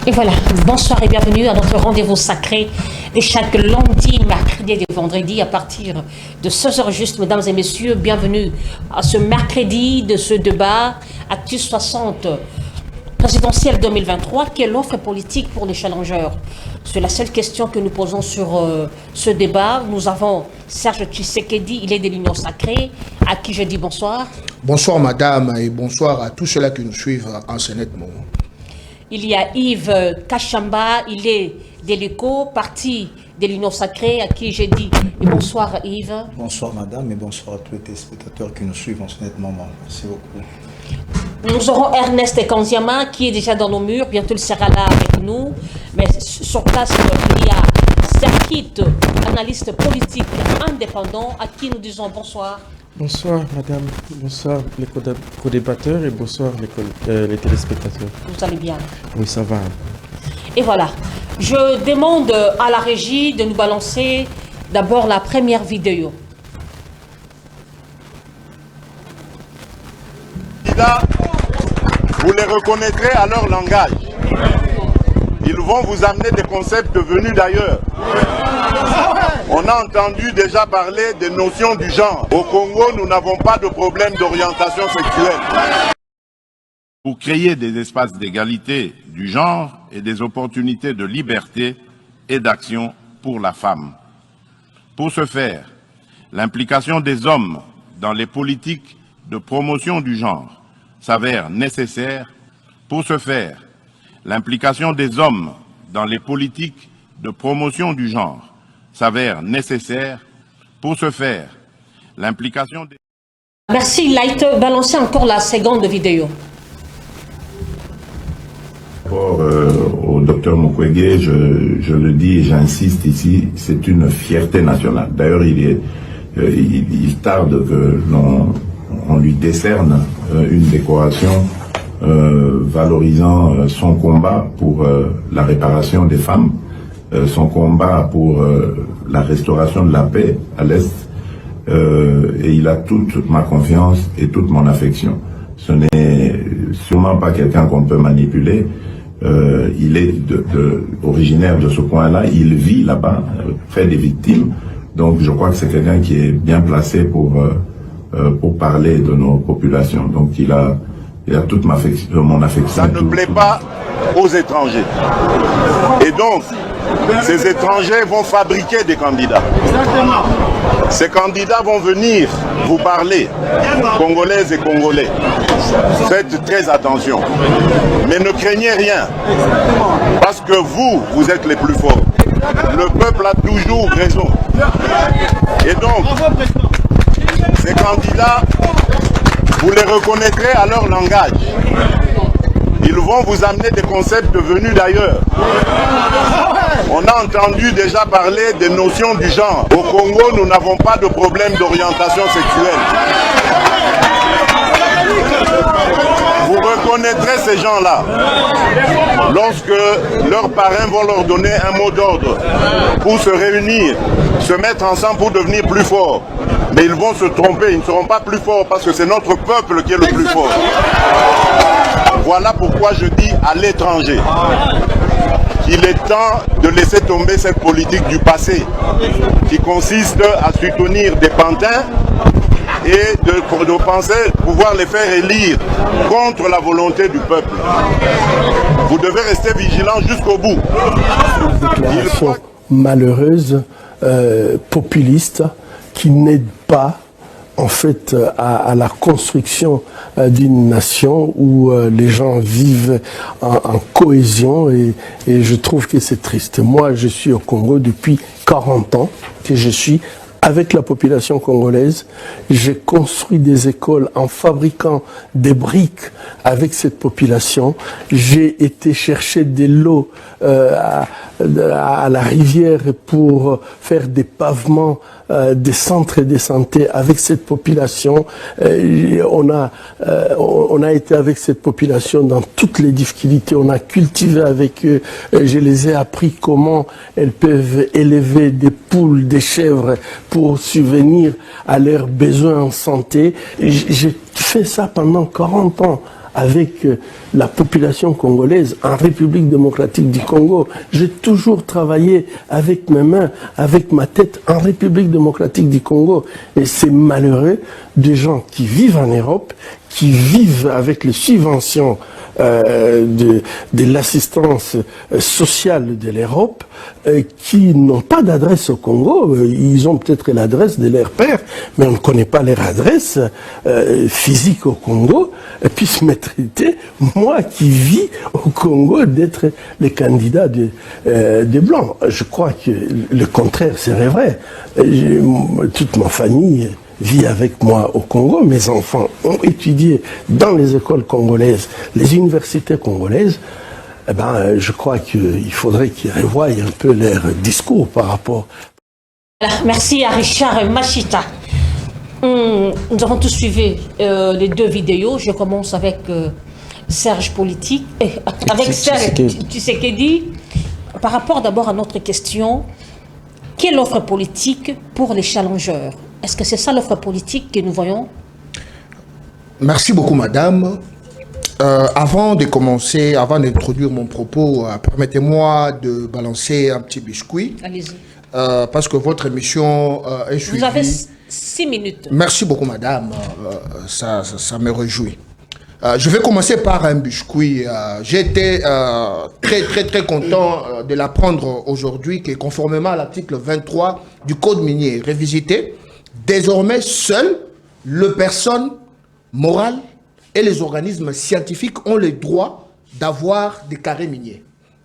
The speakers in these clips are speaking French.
Et voilà, bonsoir et bienvenue à notre rendez-vous sacré de chaque lundi, mercredi et vendredi à partir de 16h juste, mesdames et messieurs. Bienvenue à ce mercredi de ce débat Actus 60 présidentielle 2023. Quelle offre politique pour les challengeurs? C'est la seule question que nous posons sur ce débat. Nous avons Serge Tshisekedi, il est de l'Union Sacrée, à qui je dis bonsoir. Bonsoir madame et bonsoir à tous ceux-là qui nous suivent en ce net moment. Il y a Yves Kachamba, il est de l'ECO, parti de l'Union Sacrée, à qui j'ai dit bonsoir Yves. Bonsoir madame et bonsoir à tous les téléspectateurs qui nous suivent en ce net moment. Merci beaucoup. Nous aurons Ernest Kanziama qui est déjà dans nos murs, bientôt il sera là avec nous. Mais sur place, il y a Serkit, analyste politique indépendant, à qui nous disons bonsoir. Bonsoir madame, bonsoir les co-débatteurs et bonsoir les téléspectateurs. Vous allez bien? Oui, ça va. Et voilà, je demande à la régie de nous balancer d'abord la première vidéo. Vous les reconnaîtrez à leur langage. Ils vont vous amener des concepts venus d'ailleurs. On a entendu déjà parler des notions du genre. Au Congo, nous n'avons pas de problème d'orientation sexuelle. Pour créer des espaces d'égalité du genre et des opportunités de liberté et d'action pour la femme. Pour ce faire, l'implication des hommes dans les politiques de promotion du genre s'avère nécessaire. Pour ce faire, l'implication des hommes dans les politiques de promotion du genre s'avère nécessaire. Pour ce faire, l'implication des... Merci Light, balancez encore la seconde vidéo. Au docteur Mukwege, je le dis et j'insiste ici, c'est une fierté nationale. D'ailleurs, il tarde que on lui décerne une décoration valorisant son combat pour la réparation des femmes, son combat pour la restauration de la paix à l'Est, et il a toute ma confiance et toute mon affection. Ce n'est sûrement pas quelqu'un qu'on peut manipuler. Il est originaire de ce coin-là, il vit là-bas, près des victimes. Donc je crois que c'est quelqu'un qui est bien placé pour parler de nos populations. Donc il a toute mon affection. Ça ne plaît pas aux étrangers. Et donc, ces étrangers vont fabriquer des candidats. Exactement. Ces candidats vont venir vous parler, Congolaises et Congolais. Faites très attention. Mais ne craignez rien. Parce que vous êtes les plus forts. Le peuple a toujours raison. Et donc, ces candidats, vous les reconnaîtrez à leur langage. Ils vont vous amener des concepts venus d'ailleurs. On a entendu déjà parler des notions du genre. Au Congo, nous n'avons pas de problème d'orientation sexuelle. Vous reconnaîtrez ces gens-là lorsque leurs parrains vont leur donner un mot d'ordre pour se réunir, se mettre ensemble pour devenir plus forts. Mais ils vont se tromper, ils ne seront pas plus forts parce que c'est notre peuple qui est le plus fort. Voilà pourquoi je dis à l'étranger qu'il est temps de laisser tomber cette politique du passé qui consiste à soutenir des pantins et de penser pouvoir les faire élire contre la volonté du peuple. Vous devez rester vigilant jusqu'au bout. Déclaration malheureuse, populiste, qui n'aide pas en fait à la construction d'une nation où les gens vivent en cohésion et je trouve que c'est triste. Moi, je suis au Congo depuis 40 ans que je suis avec la population congolaise. J'ai construit des écoles en fabriquant des briques avec cette population. J'ai été chercher des lots à la rivière pour faire des pavements, des centres de santé avec cette population. On a été avec cette population dans toutes les difficultés. On a cultivé avec eux. Je les ai appris comment elles peuvent élever des poules, des chèvres pour subvenir à leurs besoins en santé. J'ai fait ça pendant 40 ans avec la population congolaise en République démocratique du Congo. J'ai toujours travaillé avec mes mains, avec ma tête en République démocratique du Congo. Et c'est malheureux des gens qui vivent en Europe, qui vivent avec les subventions de l'assistance sociale de l'Europe, qui n'ont pas d'adresse au Congo. Ils ont peut-être l'adresse de leur père, mais on ne connaît pas leur adresse physique au Congo, et puis se me traiter, moi qui vis au Congo, d'être le candidat des Blancs. Je crois que le contraire serait vrai. Toute ma famille vit avec moi au Congo. Mes enfants ont étudié dans les écoles congolaises, les universités congolaises. Eh ben, je crois qu'il faudrait qu'ils revoient un peu leur discours par rapport. Merci à Richard Machita. Nous avons tous suivi les 2 vidéos. Je commence avec Serge Politique, avec Serge Tshisekedi. Par rapport d'abord à notre question, quelle offre politique pour les challengeurs? Est-ce que c'est ça l'offre politique que nous voyons? Merci beaucoup, madame. Avant de commencer, avant d'introduire mon propos, permettez-moi de balancer un petit biscuit. Allez-y. Parce que votre émission est suivie. Vous avez 6 minutes. Merci beaucoup, madame. Ça me réjouit. Je vais commencer par un biscuit. J'ai été très content de l'apprendre aujourd'hui que conformément à l'article 23 du Code minier révisité, désormais, seules les personnes morales et les organismes scientifiques ont le droit d'avoir des carrés miniers.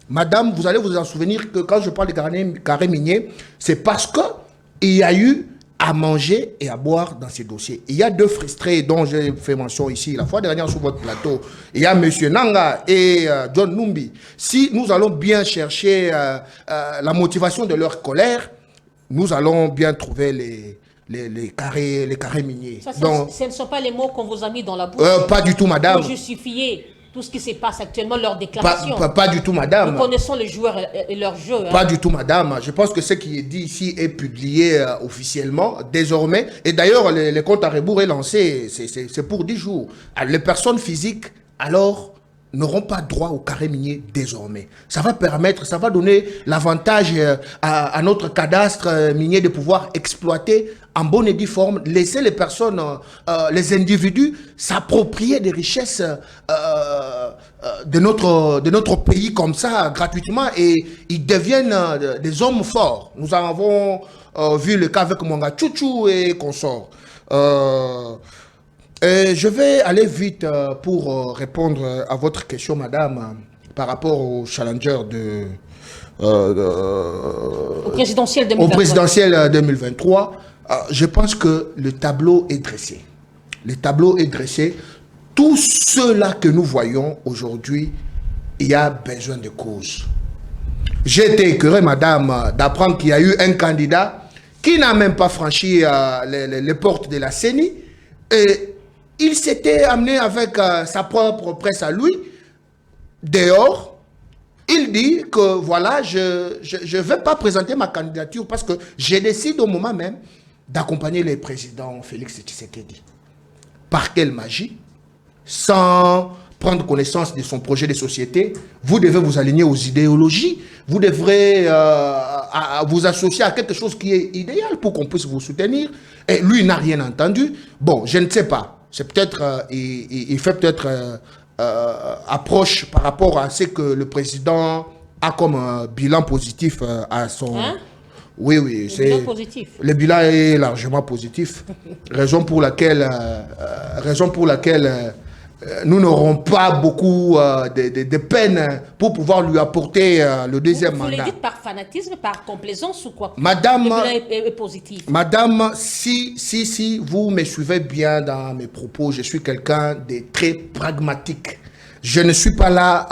Madame, vous allez vous en souvenir que quand je parle de carrés miniers, c'est parce qu'il y a eu à manger et à boire dans ces dossiers. Il y a 2 frustrés dont j'ai fait mention ici la fois dernière sur votre plateau. Il y a M. Nanga et John Numbi. Si nous allons bien chercher la motivation de leur colère, nous allons bien trouver les carrés miniers. Ça, donc, ce ne sont pas les mots qu'on vous a mis dans la bouche. Pas du tout, madame. Pour justifier tout ce qui se passe actuellement, leur déclaration. Pas du tout, madame. Nous connaissons les joueurs et leur jeu. Pas du tout, madame. Je pense que ce qui est dit ici est publié officiellement, désormais. Et d'ailleurs, les comptes à rebours est lancé, c'est pour 10 jours. Les personnes physiques, alors, n'auront pas droit au carré minier désormais. Ça va permettre, ça va donner l'avantage à notre cadastre minier de pouvoir exploiter en bonne et due forme, laisser les personnes, les individus s'approprier des richesses de notre pays comme ça, gratuitement, et ils deviennent des hommes forts. Nous avons vu le cas avec Mwanga Tchouchou et consorts. Je vais aller vite pour répondre à votre question, madame, par rapport au challenger au présidentiel 2023. Au présidentiel 2023. Je pense que le tableau est dressé. Le tableau est dressé. Tout cela que nous voyons aujourd'hui, il y a besoin de cause. J'ai été écœuré, madame, d'apprendre qu'il y a eu un candidat qui n'a même pas franchi les portes de la CENI. Et il s'était amené avec sa propre presse à lui, dehors. Il dit que voilà, je ne vais pas présenter ma candidature parce que je décide au moment même d'accompagner le président Félix Tshisekedi. Par quelle magie? Sans prendre connaissance de son projet de société, vous devez vous aligner aux idéologies, vous devrez vous associer à quelque chose qui est idéal pour qu'on puisse vous soutenir. Et lui n'a rien entendu. Bon, je ne sais pas. C'est peut-être, il fait peut-être approche par rapport à ce que le président a comme bilan positif à son... Hein? Oui, c'est... Bilan positif. Le bilan est largement positif. Raison pour laquelle nous n'aurons pas beaucoup de peine pour pouvoir lui apporter le deuxième mandat. Vous le dites par fanatisme, par complaisance ou quoi? Madame, le bilan est positif. Madame, si vous me suivez bien dans mes propos, je suis quelqu'un de très pragmatique. Je ne suis pas là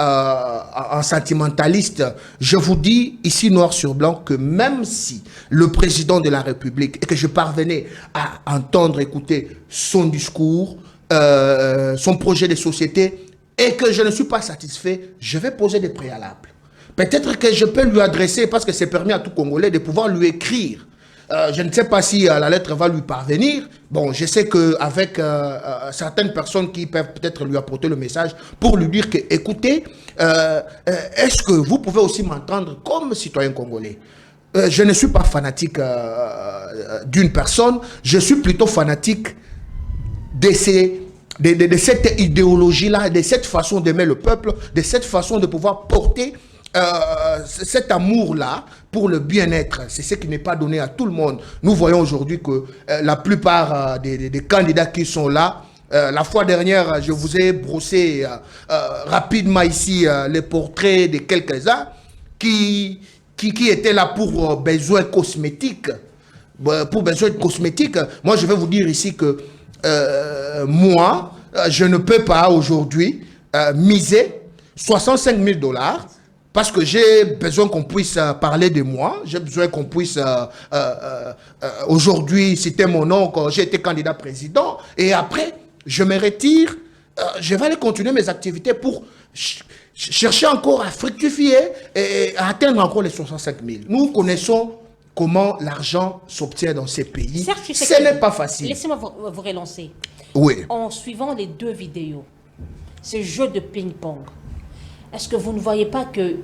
en sentimentaliste. Je vous dis ici noir sur blanc que même si le président de la République et que je parvenais à entendre, écouter son discours, son projet de société et que je ne suis pas satisfait, je vais poser des préalables. Peut-être que je peux lui adresser, parce que c'est permis à tout Congolais de pouvoir lui écrire Je ne sais pas si la lettre va lui parvenir. Bon, je sais qu'avec certaines personnes qui peuvent peut-être lui apporter le message pour lui dire que, écoutez, est-ce que vous pouvez aussi m'entendre comme citoyen congolais? Je ne suis pas fanatique d'une personne, je suis plutôt fanatique de cette idéologie-là, de cette façon d'aimer le peuple, de cette façon de pouvoir porter cet amour-là pour le bien-être. C'est ce qui n'est pas donné à tout le monde. Nous voyons aujourd'hui que la plupart des candidats qui sont là, la fois dernière, je vous ai brossé rapidement ici les portraits de quelques-uns qui étaient là pour besoins cosmétiques. Pour besoins cosmétiques, moi je vais vous dire ici que moi, je ne peux pas aujourd'hui miser 65 000 $ parce que j'ai besoin qu'on puisse parler de moi, j'ai besoin qu'on puisse aujourd'hui citer mon nom quand j'ai été candidat président, et après, je me retire, je vais aller continuer mes activités pour chercher encore à fructifier et à atteindre encore les 65 000. Nous connaissons comment l'argent s'obtient dans ces pays. Ce n'est pas facile. Laissez-moi vous relancer. Oui. En suivant les deux vidéos, ce jeu de ping-pong, est-ce que vous ne voyez pas que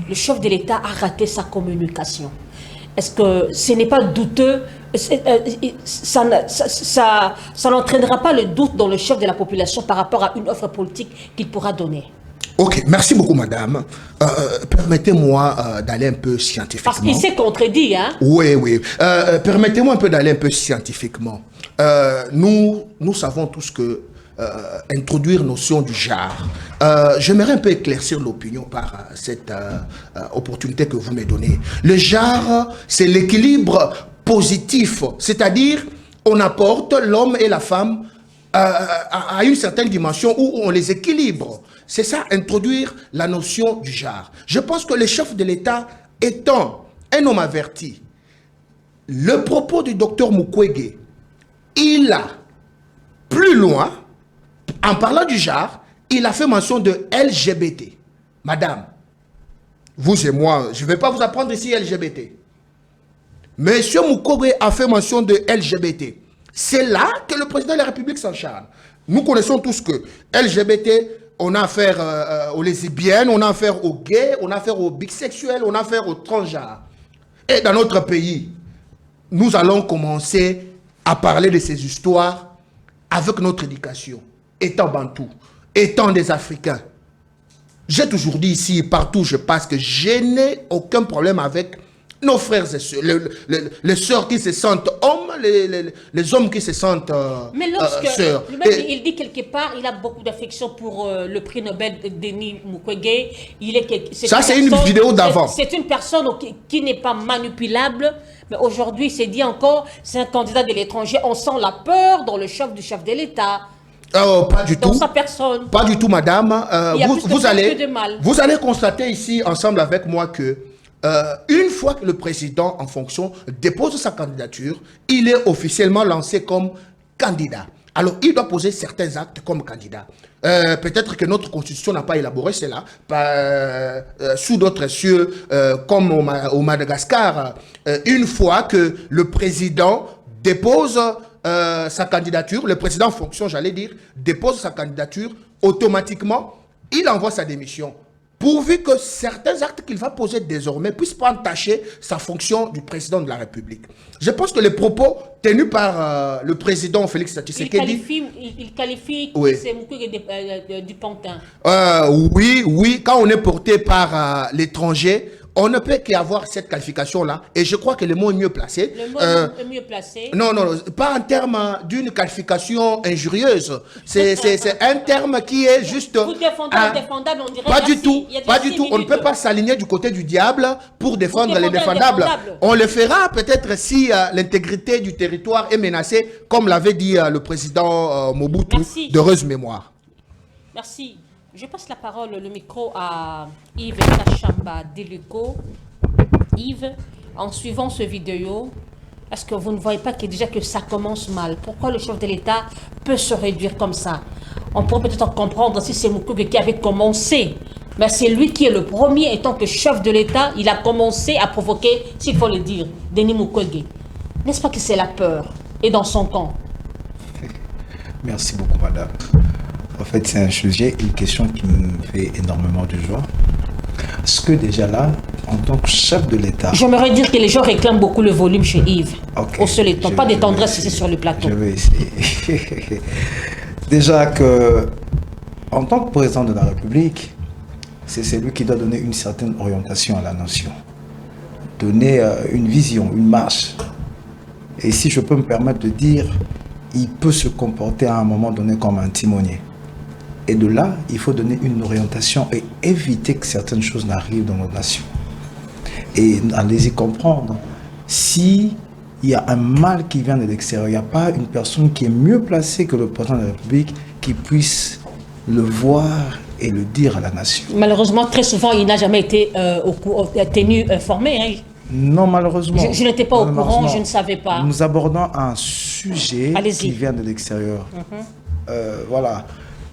le chef de l'État a raté sa communication? Est-ce que ce n'est pas douteux? Ça n'entraînera pas le doute dans le chef de la population par rapport à une offre politique qu'il pourra donner? Ok, merci beaucoup, madame. Permettez-moi d'aller un peu scientifiquement. Parce qu'il s'est contredit, hein? Oui, oui. Permettez-moi un peu d'aller un peu scientifiquement. Nous savons tous que introduire notion du genre. J'aimerais un peu éclaircir l'opinion par cette opportunité que vous me donnez. Le genre, c'est l'équilibre positif, c'est-à-dire on apporte l'homme et la femme à une certaine dimension où on les équilibre. C'est ça, introduire la notion du genre. Je pense que le chef de l'État étant un homme averti, le propos du docteur Mukwege, il a plus loin, en parlant du genre, il a fait mention de LGBT. Madame, vous et moi, je ne vais pas vous apprendre ici LGBT. Monsieur Mukwege a fait mention de LGBT. C'est là que le président de la République s'encharne. Nous connaissons tous que LGBT, on a affaire aux lesbiennes, on a affaire aux gays, on a affaire aux bisexuels, on a affaire aux transgenres. Et dans notre pays, nous allons commencer à parler de ces histoires avec notre éducation. Étant bantou, étant des Africains. J'ai toujours dit ici, partout où je passe, que je n'ai aucun problème avec nos frères et sœurs, les sœurs qui se sentent hommes, les hommes qui se sentent mais lorsque sœurs. Il dit quelque part, il a beaucoup d'affection pour le prix Nobel de Denis Mukwege. Ça, c'est une vidéo d'avant. C'est une personne qui n'est pas manipulable, mais aujourd'hui, c'est dit encore, c'est un candidat de l'étranger. On sent la peur dans le chef du chef de l'État. Pas du dans tout. Sa personne. Pas du tout, madame. Vous allez constater ici, ensemble avec moi, que une fois que le président en fonction dépose sa candidature, il est officiellement lancé comme candidat. Alors, il doit poser certains actes comme candidat. Peut-être que notre constitution n'a pas élaboré cela. Sous d'autres cieux, comme au Madagascar, une fois que le président dépose sa candidature, le président en fonction, j'allais dire, dépose sa candidature, automatiquement, il envoie sa démission. Pourvu que certains actes qu'il va poser désormais ne puissent pas entacher sa fonction du président de la République. Je pense que les propos tenus par le président Félix Tshisekedi... Il qualifie oui. Du pantin. Oui, quand on est porté par l'étranger, on ne peut qu'avoir cette qualification-là. Et je crois que le mot est mieux placé. Le mot est mieux placé. Non, pas en termes d'une qualification injurieuse. C'est un terme qui est juste... Vous défendez l'indéfendable, on dirait... Pas du tout. On ne peut pas s'aligner du côté du diable pour défendre les défendables. On le fera peut-être si l'intégrité du territoire est menacée, comme l'avait dit le président Mobutu, d'heureuse mémoire. Merci. Je passe la parole, le micro à Yves Kachamba Deluco. Yves, en suivant ce vidéo, est-ce que vous ne voyez pas que déjà que ça commence mal? Pourquoi le chef de l'État peut se réduire comme ça? On pourrait peut-être comprendre si c'est Mukwege qui avait commencé. Mais c'est lui qui est le premier, étant que chef de l'État, il a commencé à provoquer, s'il faut le dire, Denis Mukwege. N'est-ce pas que c'est la peur et dans son camp? Merci beaucoup, madame. En fait, c'est un sujet, une question qui me fait énormément de joie. Parce que déjà là, en tant que chef de l'État... J'aimerais dire que les gens réclament beaucoup le volume chez Yves. Okay, Au seul étant, pas de tendresse ici sur le plateau. Je vais essayer. Déjà que, en tant que président de la République, c'est celui qui doit donner une certaine orientation à la nation. Donner une vision, une marche. Et si je peux me permettre de dire, il peut se comporter à un moment donné comme un timonier. Et de là, il faut donner une orientation et éviter que certaines choses n'arrivent dans notre nation. Et allez-y comprendre, si il y a un mal qui vient de l'extérieur, il n'y a pas une personne qui est mieux placée que le président de la République qui puisse le voir et le dire à la nation. Malheureusement, très souvent, il n'a jamais été tenu informé. Hein. Non, malheureusement. Je n'étais pas au courant, je ne savais pas. Nous abordons un sujet qui vient de l'extérieur. Voilà.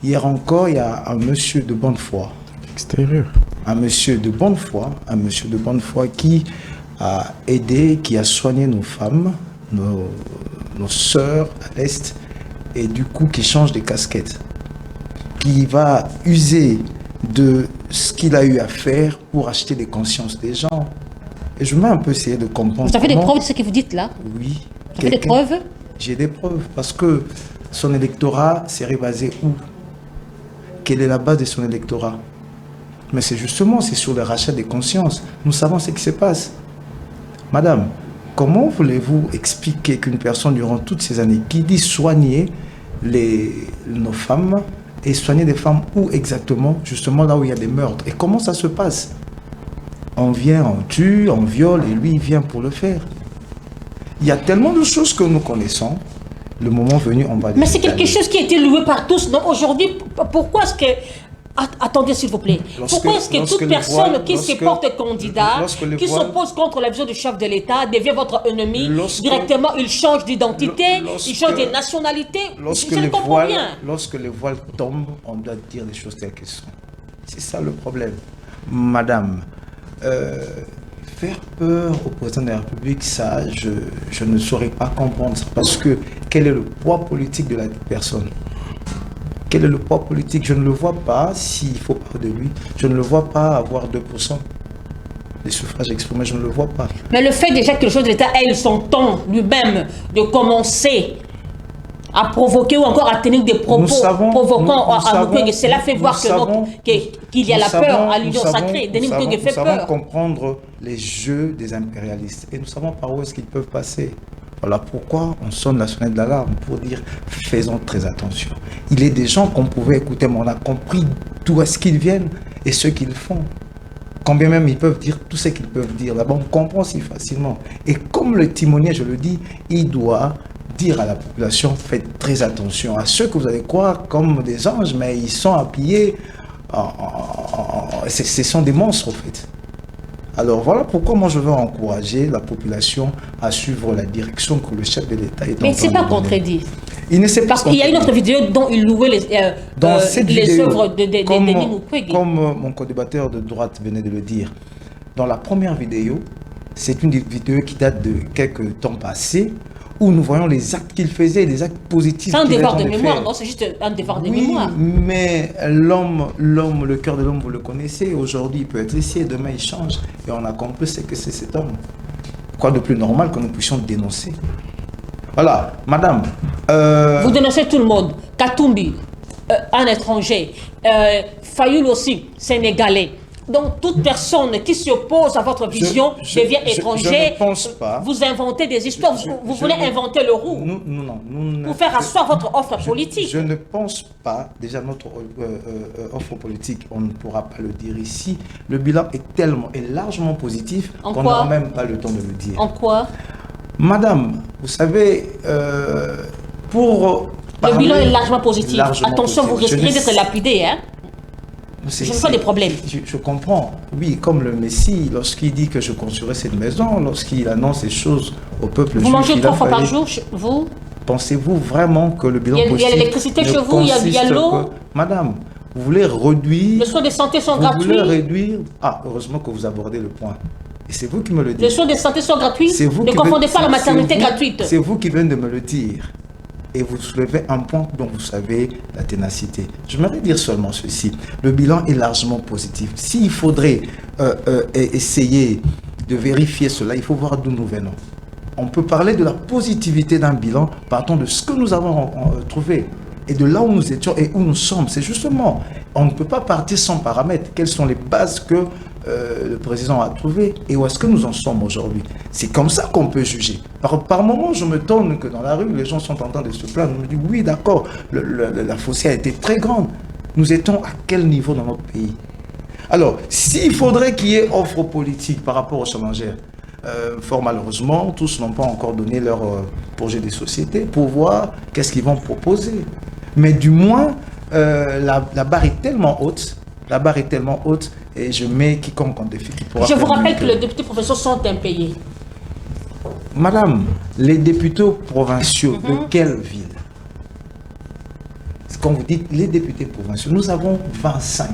Hier encore, il y a un monsieur de bonne foi. Extérieur. Un monsieur de bonne foi qui a aidé, qui a soigné nos femmes, nos sœurs à l'Est, et du coup qui change des casquettes, qui va user de ce qu'il a eu à faire pour acheter les consciences des gens. Et je vais un peu essayer de comprendre. Vous avez des preuves de ce que vous dites là? Oui. Vous avez des preuves? J'ai des preuves, parce que son électorat s'est basé où? Quelle est la base de son électorat? Mais c'est justement, c'est sur le rachat des consciences. Nous savons ce qui se passe. Madame, comment voulez-vous expliquer qu'une personne, durant toutes ces années, qui dit soigner nos femmes, et soigner des femmes où exactement? Justement là où il y a des meurtres. Et comment ça se passe? On vient, on tue, on viole, et lui, il vient pour le faire. Il y a tellement de choses que nous connaissons. Le moment venu, on va... Mais c'est quelque chose qui a été loué par tous. Donc aujourd'hui, pourquoi est-ce que... Attendez, s'il vous plaît. Pourquoi est-ce que toute personne qui se porte candidat, qui s'oppose contre la vision du chef de l'État, devient votre ennemi, directement, il change d'identité, il change de nationalité? Je ne comprends rien. Lorsque les voiles tombent, on doit dire les choses telles qu'elles sont. C'est ça le problème. Madame, faire peur au président de la République, ça, je ne saurais pas comprendre ça. Parce que quel est le poids politique de la personne? Quel est le poids politique? Je ne le vois pas, s'il faut parler de lui, je ne le vois pas avoir 2% des suffrages exprimés, je ne le vois pas. Mais le fait déjà que le chef de l'État ait son temps lui-même de commencer à provoquer ou encore à tenir des propos provoquants à Mukwege, cela fait voir qu'il y a la peur à l'Union sacrée. Denis Mukwege fait peur. Nous savons comprendre les jeux des impérialistes et nous savons par où est-ce qu'ils peuvent passer. Voilà pourquoi on sonne la sonnette d'alarme pour dire faisons très attention. Il est des gens qu'on pouvait écouter, mais on a compris d'où est-ce qu'ils viennent et ce qu'ils font. Quand bien même ils peuvent dire tout ce qu'ils peuvent dire, là-bas on comprend si facilement. Et comme le timonier, je le dis, il doit dire à la population, faites très attention à ceux que vous allez croire comme des anges, mais ils sont habillés, ce sont des monstres en fait. Alors voilà pourquoi moi je veux encourager la population à suivre la direction que le chef de l'État est en train de donner. Mais il ne s'est pas contredit. Il ne s'est pas Parce qu'il y a une autre vidéo dont il louait les œuvres de Denis Mukwege. Comme mon co-débatteur de droite venait de le dire, dans la première vidéo, c'est une vidéo qui date de quelques temps passés, où nous voyons les actes qu'il faisait, les actes positifs. C'est un devoir de mémoire, non? C'est juste un devoir de mémoire. Mais l'homme, le cœur de l'homme, vous le connaissez. Aujourd'hui, il peut être ici et demain, il change. Et on a compris ce que c'est cet homme. Quoi de plus normal que nous puissions dénoncer? Voilà, madame. Vous dénoncez tout le monde. Katumbi, un étranger. Fayoul aussi, sénégalais. Donc, toute personne qui s'oppose à votre vision devient étranger. Je ne pense pas. Vous inventez des histoires. Vous voulez inventer le roue. Non. Pour faire asseoir votre offre politique. Je ne pense pas. Déjà, notre offre politique, on ne pourra pas le dire ici. Le bilan est largement positif qu'on n'aura même pas le temps de le dire. En quoi? Madame, vous savez, pour... Le bilan est largement positif. Attention, vous risquez d'être lapidé, hein? Je n'ai pas de problème. Je comprends. Oui, comme le Messie, lorsqu'il dit que je construirai cette maison, lorsqu'il annonce ces choses au peuple juif. Vous mangez 3 fois par jour, vous? Pensez-vous vraiment que le bilan positif... Il y a l'électricité chez vous, il y a l'eau. Madame, vous voulez réduire... Les soins de santé sont gratuits. Vous voulez réduire... Ah, heureusement que vous abordez le point. Et c'est vous qui me le dites. Les soins de santé sont gratuits. Vous ne confondez pas la maternité gratuite. C'est vous qui venez de me le dire. Et vous soulevez un point dont vous savez la ténacité. J'aimerais dire seulement ceci. Le bilan est largement positif. S'il faudrait essayer de vérifier cela, il faut voir d'où nous venons. On peut parler de la positivité d'un bilan partant de ce que nous avons trouvé et de là où nous étions et où nous sommes. C'est justement, on ne peut pas partir sans paramètres. Quelles sont les bases que le président a trouvées et où est-ce que nous en sommes aujourd'hui? C'est comme ça qu'on peut juger. Par moments, je me tourne que dans la rue, les gens sont en train de se plaindre. Je me dis, oui, d'accord, la fossée a été très grande. Nous étions à quel niveau dans notre pays? Alors, s'il faudrait qu'il y ait offre politique par rapport aux challenges, fort malheureusement, tous n'ont pas encore donné leur projet de société pour voir qu'est-ce qu'ils vont proposer. Mais du moins, la barre est tellement haute, et je mets quiconque en défi. Je vous rappelle que les députés provinciaux sont impayés. Madame, les députés provinciaux de quelle ville? Quand vous dites les députés provinciaux, nous avons 25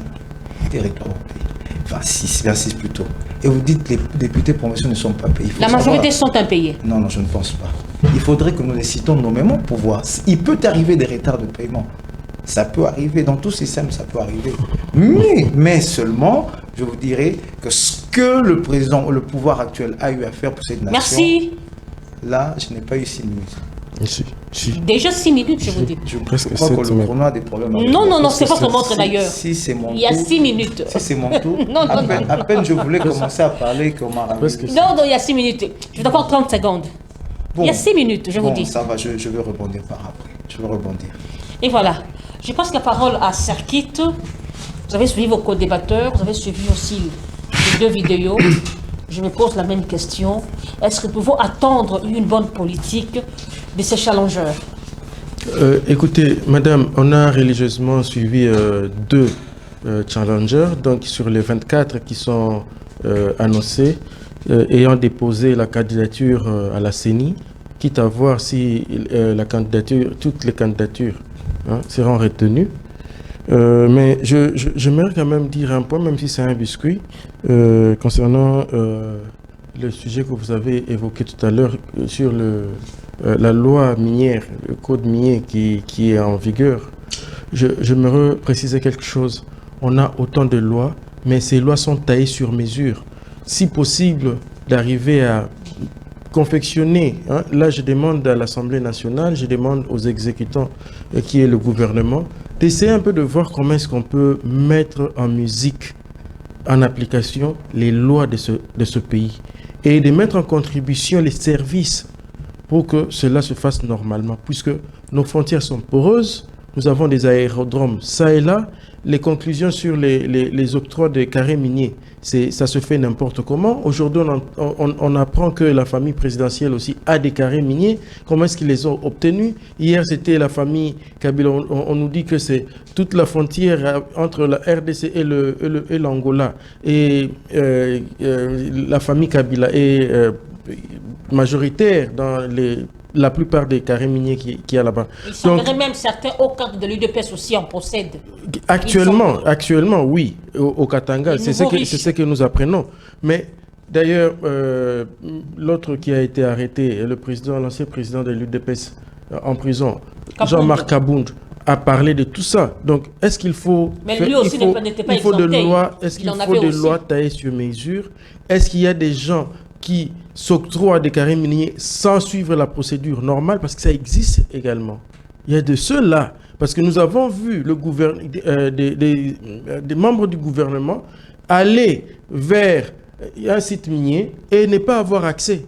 territoires au pays. 26 plutôt. Et vous dites que les députés provinciaux ne sont pas payés. La majorité sont impayés. Non, je ne pense pas. Il faudrait que nous les citons nommément pour voir. Il peut arriver des retards de paiement. Ça peut arriver, dans tout système, ça peut arriver. Mais seulement, je vous dirais que ce que le président, le pouvoir actuel a eu à faire pour cette nation... Merci. Là, je n'ai pas eu 6 minutes. Déjà 6 minutes, je vous dis. Je crois que le chrono a des problèmes. Non, c'est votre montre d'ailleurs. Si c'est mon tour. Il y a 6 minutes. Si c'est mon tour. À peine je voulais commencer à parler qu'on m'a ramené. Non, il y a 6 minutes. Je vais encore 30 secondes. Bon, il y a 6 minutes, je vous dis. Ça va, je vais rebondir par après. Je vais rebondir. Et voilà. Je passe la parole à Serkit. Vous avez suivi vos co-débatteurs, vous avez suivi aussi les 2 vidéos. Je me pose la même question. Est-ce que nous pouvons attendre une bonne politique de ces challengeurs? Écoutez, madame, on a religieusement suivi 2 challengers, donc sur les 24 qui sont annoncés, ayant déposé la candidature à la CENI, quitte à voir si toutes les candidatures seront retenues. Mais j'aimerais quand même dire un point, même si c'est un biscuit, concernant le sujet que vous avez évoqué tout à l'heure sur la loi minière, le code minier qui est en vigueur. J'aimerais préciser quelque chose. On a autant de lois, mais ces lois sont taillées sur mesure. Si possible, d'arriver à confectionner, là je demande à l'Assemblée nationale, je demande aux exécutants qui est le gouvernement, d'essayer un peu de voir comment est-ce qu'on peut mettre en musique, en application, les lois de ce pays et de mettre en contribution les services pour que cela se fasse normalement, puisque nos frontières sont poreuses, nous avons des aérodromes ça et là, les conclusions sur les octrois des carrés miniers, ça se fait n'importe comment. Aujourd'hui, on apprend que la famille présidentielle aussi a des carrés miniers. Comment est-ce qu'ils les ont obtenus? Hier, c'était la famille Kabila. On nous dit que c'est toute la frontière entre la RDC et l'Angola. Et la famille Kabila est majoritaire dans la plupart des carrés miniers qu'il y a là-bas. Il semblerait même certains au cadre de l'UDPS aussi en possèdent. Actuellement, oui, au Katanga, c'est ce que nous apprenons. Mais d'ailleurs, l'autre qui a été arrêté, l'ancien président de l'UDPS en prison, Jean-Marc Kabound, a parlé de tout ça. Donc, est-ce qu'il faut... Mais lui aussi n'était pas exempté. Est-ce qu'il faut des lois taillées sur mesure? Est-ce qu'il y a des gens qui s'octroient des carrés miniers sans suivre la procédure normale, parce que ça existe également. Il y a de ceux-là, parce que nous avons vu des membres du gouvernement aller vers un site minier et ne pas avoir accès.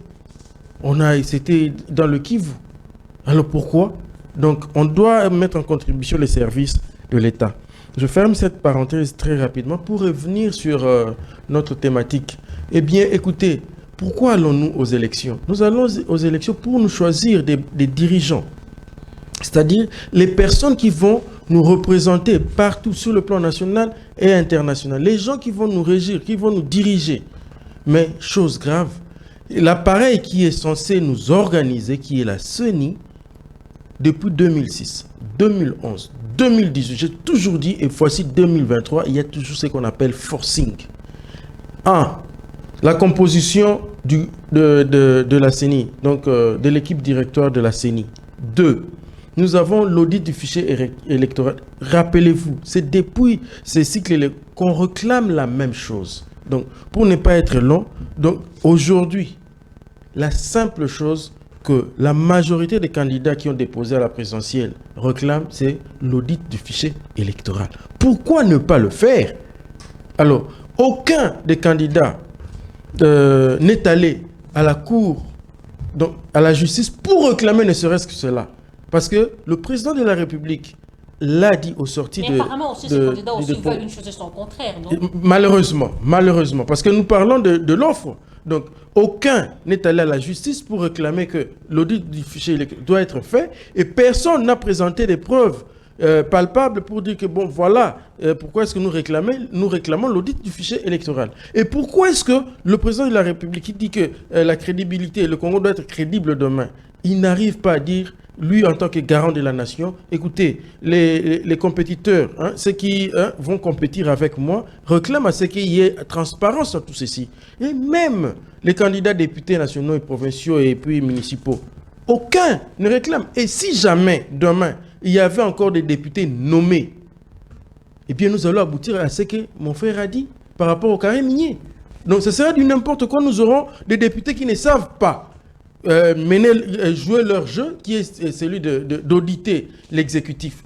C'était dans le Kivu. Alors pourquoi? Donc on doit mettre en contribution les services de l'État. Je ferme cette parenthèse très rapidement pour revenir sur notre thématique. Eh bien, écoutez, pourquoi allons-nous aux élections? Nous allons aux élections pour nous choisir des dirigeants, c'est-à-dire les personnes qui vont nous représenter partout sur le plan national et international, les gens qui vont nous régir, qui vont nous diriger. Mais chose grave, l'appareil qui est censé nous organiser, qui est la CENI, depuis 2006, 2011, 2018, j'ai toujours dit, et voici 2023, il y a toujours ce qu'on appelle forcing. la composition de la CENI, donc de l'équipe directoire de la CENI. 2. Nous avons l'audit du fichier électoral. Rappelez-vous, c'est depuis ces cycles qu'on réclame la même chose. Donc, pour ne pas être long, donc aujourd'hui, la simple chose que la majorité des candidats qui ont déposé à la présidentielle réclament, c'est l'audit du fichier électoral. Pourquoi ne pas le faire? Alors, aucun des candidats n'est allé à la cour, donc à la justice, pour réclamer ne serait-ce que cela. Parce que le président de la République l'a dit au sorti de... Mais apparemment aussi, ces candidats aussi veulent une chose et son contraire, non? Malheureusement, parce que nous parlons de l'offre. Donc, aucun n'est allé à la justice pour réclamer que l'audit du fichier électoral doit être fait et personne n'a présenté des preuves palpables pour dire que, bon, voilà, pourquoi est-ce que nous réclamons l'audit du fichier électoral. Et pourquoi est-ce que le président de la République, qui dit que la crédibilité, le Congo doit être crédible demain, il n'arrive pas à dire, lui en tant que garant de la nation, écoutez, les compétiteurs, ceux qui vont compétir avec moi, réclament à ce qu'il y ait transparence dans tout ceci. Et même les candidats députés nationaux et provinciaux et puis municipaux, aucun ne réclame. Et si jamais, demain, il y avait encore des députés nommés, eh bien nous allons aboutir à ce que mon frère a dit par rapport au carré minier. Donc ce sera du n'importe quoi, nous aurons des députés qui ne savent pas jouer leur jeu, qui est celui d'auditer l'exécutif.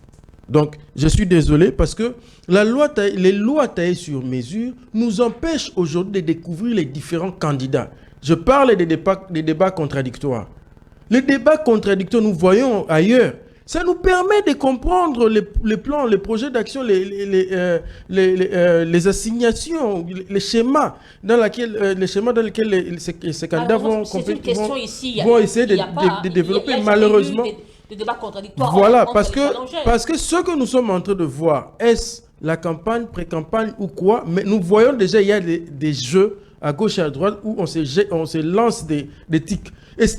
Donc, je suis désolé parce que les lois taillées sur mesure nous empêchent aujourd'hui de découvrir les différents candidats. Je parle des débats contradictoires. Les débats contradictoires, nous voyons ailleurs. Ça nous permet de comprendre les plans, les projets d'action, les assignations, les schémas dans lesquels ces candidats vont essayer de développer. Malheureusement, des débats contradictoires. Voilà, parce que ce que nous sommes en train de voir, est-ce la campagne, pré-campagne ou quoi? Mais nous voyons déjà, il y a des jeux à gauche et à droite où on se lance des tics.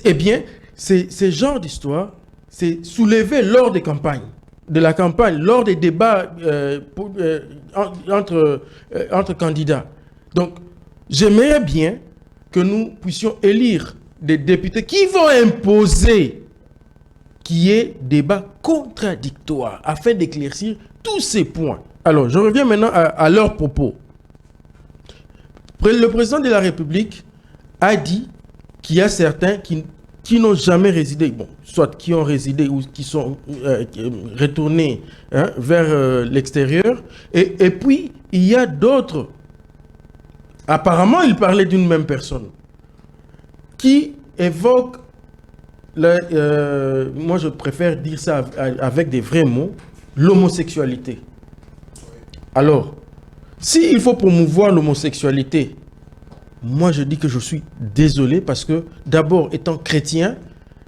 Eh bien, ces genres d'histoire, c'est soulevé lors des campagnes, lors des débats entre candidats. Donc, j'aimerais bien que nous puissions élire des députés qui vont imposer qu'il y ait débat contradictoire afin d'éclaircir tous ces points. Alors, je reviens maintenant à leurs propos. Le président de la République a dit qu'il y a certains qui n'ont jamais résidé, bon, soit qui ont résidé ou qui sont retournés vers l'extérieur. Et puis, il y a d'autres, apparemment, il parlait d'une même personne, qui évoque, moi je préfère dire ça avec des vrais mots, l'homosexualité. Alors, s'il faut promouvoir l'homosexualité, moi, je dis que je suis désolé parce que, d'abord, étant chrétien,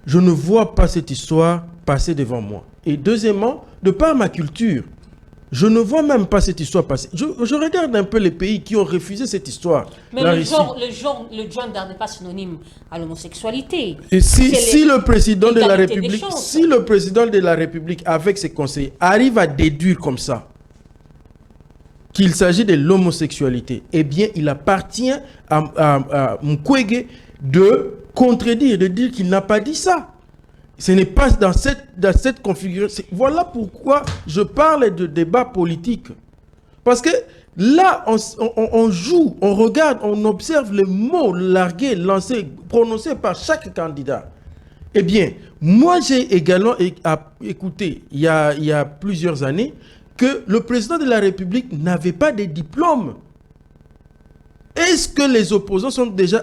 je ne vois pas cette histoire passer devant moi. Et deuxièmement, de par ma culture, je ne vois même pas cette histoire passer. Je regarde un peu les pays qui ont refusé cette histoire. Mais le genre n'est pas synonyme à l'homosexualité. Et si le président de la République, avec ses conseillers, arrive à déduire comme ça qu'il s'agit de l'homosexualité, eh bien, il appartient à Mukwege de contredire, de dire qu'il n'a pas dit ça. Ce n'est pas dans cette configuration. Voilà pourquoi je parle de débat politique. Parce que là, on joue, on regarde, on observe les mots largués, lancés, prononcés par chaque candidat. Eh bien, moi, j'ai également écouté, il y a plusieurs années, que le président de la République n'avait pas de diplôme. Est-ce que les opposants sont déjà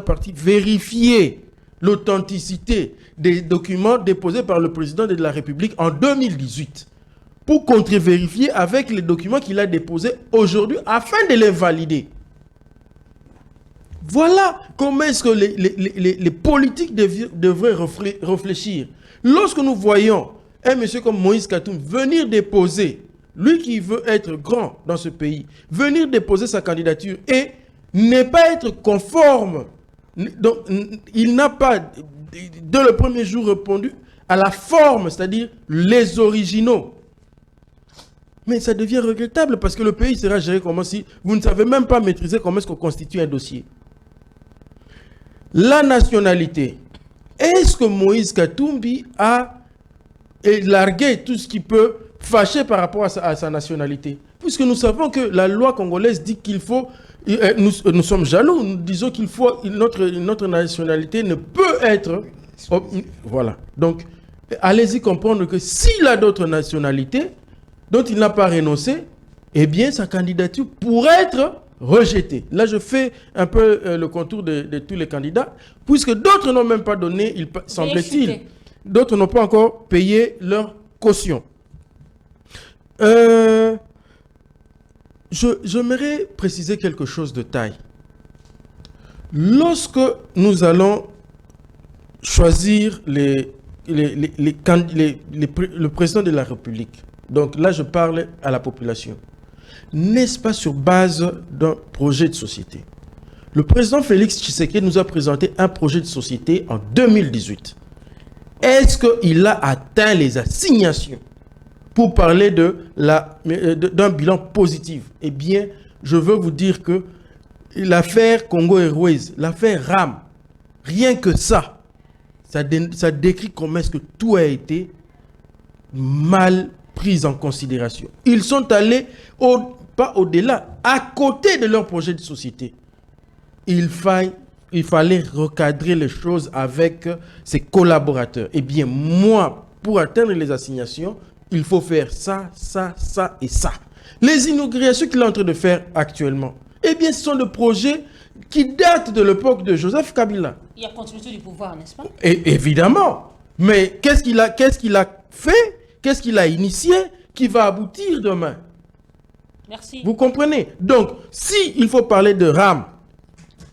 partis vérifier l'authenticité des documents déposés par le président de la République en 2018 pour contre-vérifier avec les documents qu'il a déposés aujourd'hui afin de les valider? Voilà comment est-ce que les politiques devraient réfléchir. Lorsque nous voyons un monsieur comme Moïse Katoum venir déposer, lui qui veut être grand dans ce pays, venir déposer sa candidature et ne pas être conforme. Donc, il n'a pas, dès le premier jour, répondu à la forme, c'est-à-dire les originaux. Mais ça devient regrettable parce que le pays sera géré comme si vous ne savez même pas maîtriser comment est-ce qu'on constitue un dossier. La nationalité. Est-ce que Moïse Katumbi a largué tout ce qui peut fâcher par rapport à sa nationalité? Puisque nous savons que la loi congolaise dit qu'il faut... Nous sommes jaloux, nous disons qu'il faut... Notre nationalité ne peut être... Voilà. Donc, allez-y comprendre que s'il a d'autres nationalités dont il n'a pas renoncé, eh bien, sa candidature pourrait être rejetée. Là, je fais un peu le contour de tous les candidats, puisque d'autres n'ont même pas donné, il semble-t-il, d'autres n'ont pas encore payé leur caution. J'aimerais préciser quelque chose de taille. Lorsque nous allons choisir le président de la République, donc là je parle à la population, n'est-ce pas sur base d'un projet de société? Le président Félix Tshisekedi nous a présenté un projet de société en 2018. Est-ce qu'il a atteint les assignations pour parler d'un bilan positif? Eh bien, je veux vous dire que l'affaire Congo Airways, l'affaire RAM, rien que ça décrit comment est-ce que tout a été mal pris en considération. Ils sont allés pas au-delà, à côté de leur projet de société. Il fallait recadrer les choses avec ses collaborateurs. Eh bien, moi, pour atteindre les assignations, il faut faire ça, ça, ça et ça. Les inaugurations qu'il est en train de faire actuellement, eh bien, ce sont des projets qui datent de l'époque de Joseph Kabila. Il y a continuité du pouvoir, n'est-ce pas? Et évidemment. Mais qu'est-ce qu'il a fait? Qu'est-ce qu'il a initié qui va aboutir demain? Merci. Vous comprenez? Donc, si il faut parler de RAM,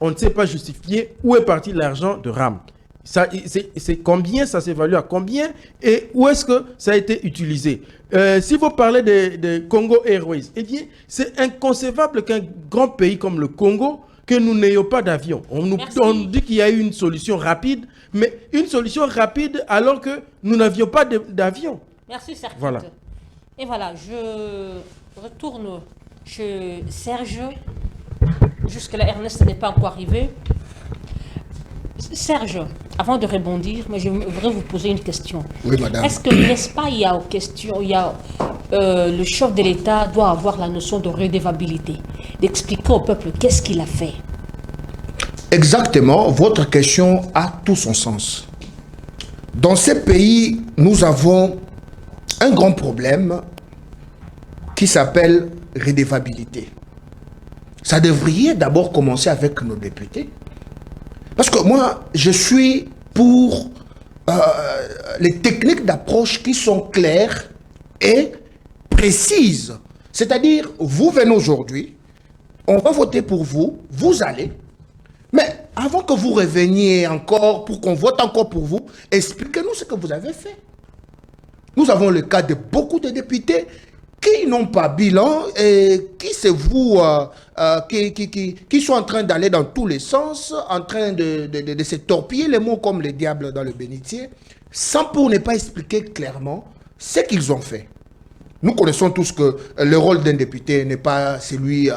on ne sait pas justifier où est parti l'argent de RAM. C'est combien, ça s'évalue à combien et où est-ce que ça a été utilisé. Si vous parlez de Congo Airways, eh bien, c'est inconcevable qu'un grand pays comme le Congo, que nous n'ayons pas d'avion. On nous dit qu'il y a eu une solution rapide, mais une solution rapide alors que nous n'avions pas d'avion. Merci, Serge. Voilà. Et voilà, je retourne chez Serge. Jusque-là, Ernest n'est pas encore arrivé. Serge, avant de rebondir, mais je voudrais vous poser une question. Oui, madame. Est-ce que, n'est-ce pas, le chef de l'État doit avoir la notion de redevabilité, d'expliquer au peuple qu'est-ce qu'il a fait? Exactement, votre question a tout son sens. Dans ces pays, nous avons un grand problème qui s'appelle redevabilité. Ça devrait d'abord commencer avec nos députés. Parce que moi, je suis pour les techniques d'approche qui sont claires et précises. C'est-à-dire, vous venez aujourd'hui, on va voter pour vous, vous allez. Mais avant que vous reveniez encore, pour qu'on vote encore pour vous, expliquez-nous ce que vous avez fait. Nous avons le cas de beaucoup de députés qui n'ont pas bilan et qui se vouent, qui sont en train d'aller dans tous les sens, en train de se torpiller les mots comme les diables dans le bénitier, sans pour ne pas expliquer clairement ce qu'ils ont fait. Nous connaissons tous que le rôle d'un député n'est pas celui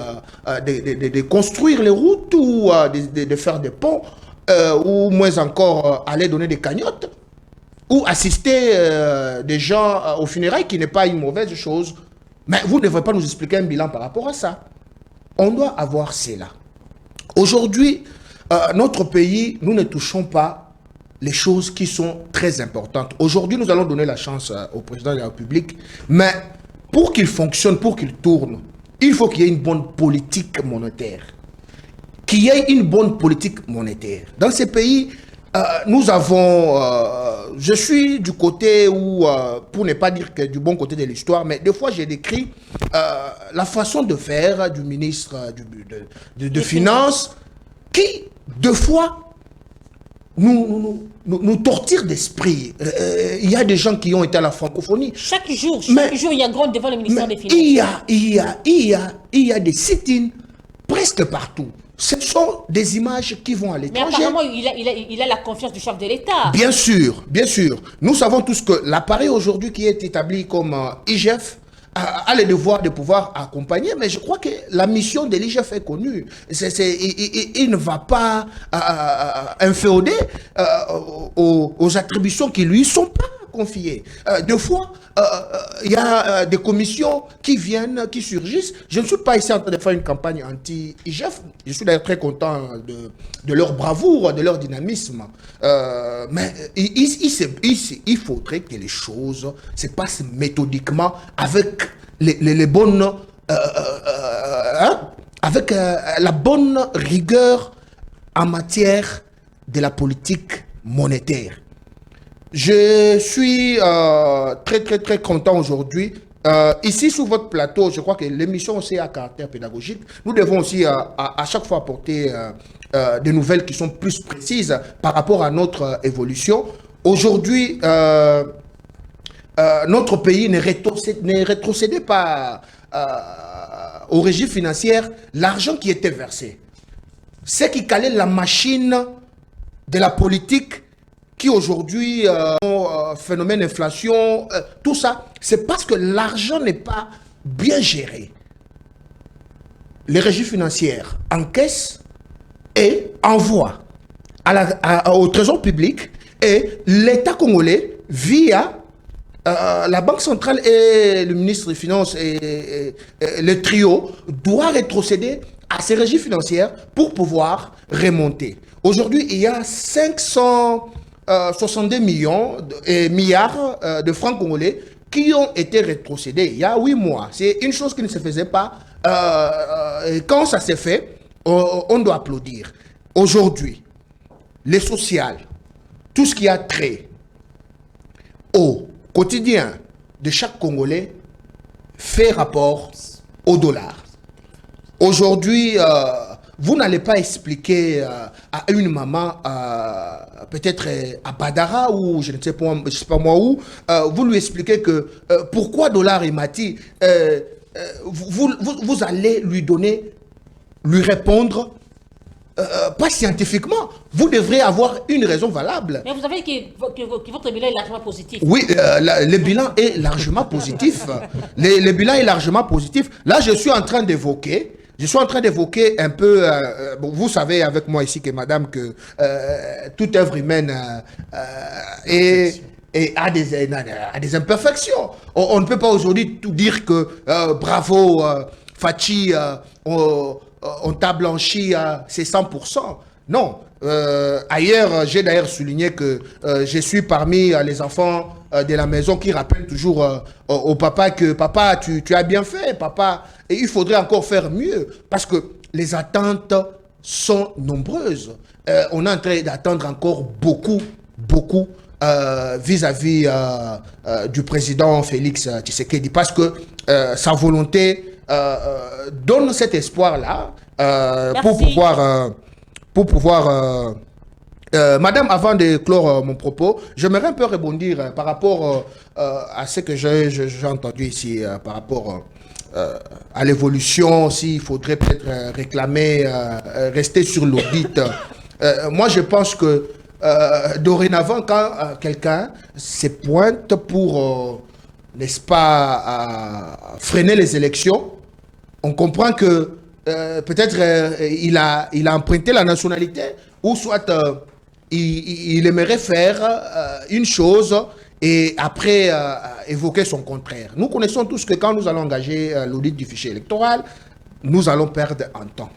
de construire les routes ou de faire des ponts, ou moins encore aller donner des cagnottes, ou assister des gens aux funérailles, qui n'est pas une mauvaise chose. Mais vous ne devez pas nous expliquer un bilan par rapport à ça. On doit avoir cela. Aujourd'hui, notre pays, nous ne touchons pas les choses qui sont très importantes. Aujourd'hui, nous allons donner la chance au président de la République, mais pour qu'il fonctionne, pour qu'il tourne, il faut qu'il y ait une bonne politique monétaire. Qu'il y ait une bonne politique monétaire. Dans ces pays, nous avons... je suis du côté où, pour ne pas dire que du bon côté de l'histoire, mais des fois j'ai décrit la façon de faire du ministre de Finances qui, deux fois, nous torture d'esprit. Il y a des gens qui ont été à la francophonie. Chaque jour, il y a grand devant le ministère des Finances. Il y a des sit-ins presque partout. Ce sont des images qui vont à l'étranger. Mais apparemment, il a la confiance du chef de l'État. Bien sûr, bien sûr. Nous savons tous que l'appareil aujourd'hui qui est établi comme IGF a le devoir de pouvoir accompagner, mais je crois que la mission de l'IGF est connue. Il ne va pas inféoder aux attributions qui lui sont pas confiées. Deux fois, il y a des commissions qui viennent, qui surgissent. Je ne suis pas ici en train de faire une campagne anti-IGF. Je suis d'ailleurs très content de leur bravoure, de leur dynamisme. Mais il faudrait que les choses se passent méthodiquement avec les bonnes... avec la bonne rigueur en matière de la politique monétaire. Je suis très content aujourd'hui. Ici, sur votre plateau, je crois que l'émission aussi a caractère pédagogique. Nous devons aussi à chaque fois apporter des nouvelles qui sont plus précises par rapport à notre évolution. Aujourd'hui, notre pays ne rétrocédait pas aux régies financières l'argent qui était versé. Ce qui calait la machine de la politique qui aujourd'hui, phénomène d'inflation, tout ça, c'est parce que l'argent n'est pas bien géré. Les régies financières encaissent et envoient au trésor public, et l'État congolais, via la Banque centrale et le ministre des Finances et le trio, doit rétrocéder à ces régies financières pour pouvoir remonter. Aujourd'hui, il y a 562 milliards de francs congolais qui ont été rétrocédés il y a 8 mois. C'est une chose qui ne se faisait pas. Quand ça s'est fait, on doit applaudir. Aujourd'hui, les sociales, tout ce qui a trait au quotidien de chaque Congolais fait rapport au dollar. Aujourd'hui, vous n'allez pas expliquer à une maman, peut-être à Badara ou je ne sais pas moi où, vous lui expliquez que pourquoi dollar et Mati, vous allez lui répondre pas scientifiquement. Vous devrez avoir une raison valable. Mais vous savez que votre bilan est largement positif. Oui, le bilan est largement positif. Le bilan est largement positif. Là, je suis en train d'évoquer un peu, bon, vous savez avec moi ici que madame, que toute œuvre humaine a des imperfections. On ne peut pas aujourd'hui tout dire que bravo Fachi, on t'a blanchi, c'est 100%. Non. Ailleurs, j'ai d'ailleurs souligné que je suis parmi les enfants de la maison qui rappellent toujours au papa que papa, tu as bien fait, papa, et il faudrait encore faire mieux parce que les attentes sont nombreuses. On est en train d'attendre encore beaucoup vis-à-vis du président Félix Tshisekedi parce que sa volonté donne cet espoir-là pour pouvoir madame, avant de clore mon propos, j'aimerais un peu rebondir par rapport à ce que j'ai entendu ici, par rapport à l'évolution, s'il faudrait peut-être réclamer, rester sur l'audit. Moi, je pense que dorénavant, quand quelqu'un se pointe pour, n'est-ce pas, freiner les élections, on comprend que peut-être il a emprunté la nationalité ou soit il aimerait faire une chose et après évoquer son contraire. Nous connaissons tous que quand nous allons engager l'audit du fichier électoral, nous allons perdre en temps.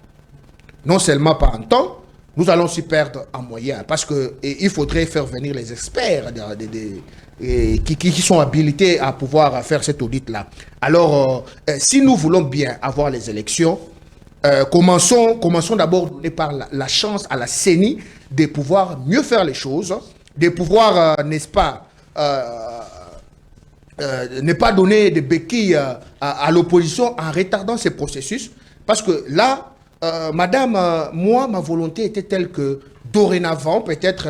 Non seulement pas en temps, nous allons aussi perdre en moyens parce qu'il faudrait faire venir les experts qui sont habilités à pouvoir faire cet audit-là. Alors, si nous voulons bien avoir les élections, commençons d'abord donner par la chance à la CENI de pouvoir mieux faire les choses, de pouvoir, n'est-ce pas, ne pas donner de béquilles à l'opposition en retardant ces processus. Parce que là, madame, moi, ma volonté était telle que dorénavant, peut-être,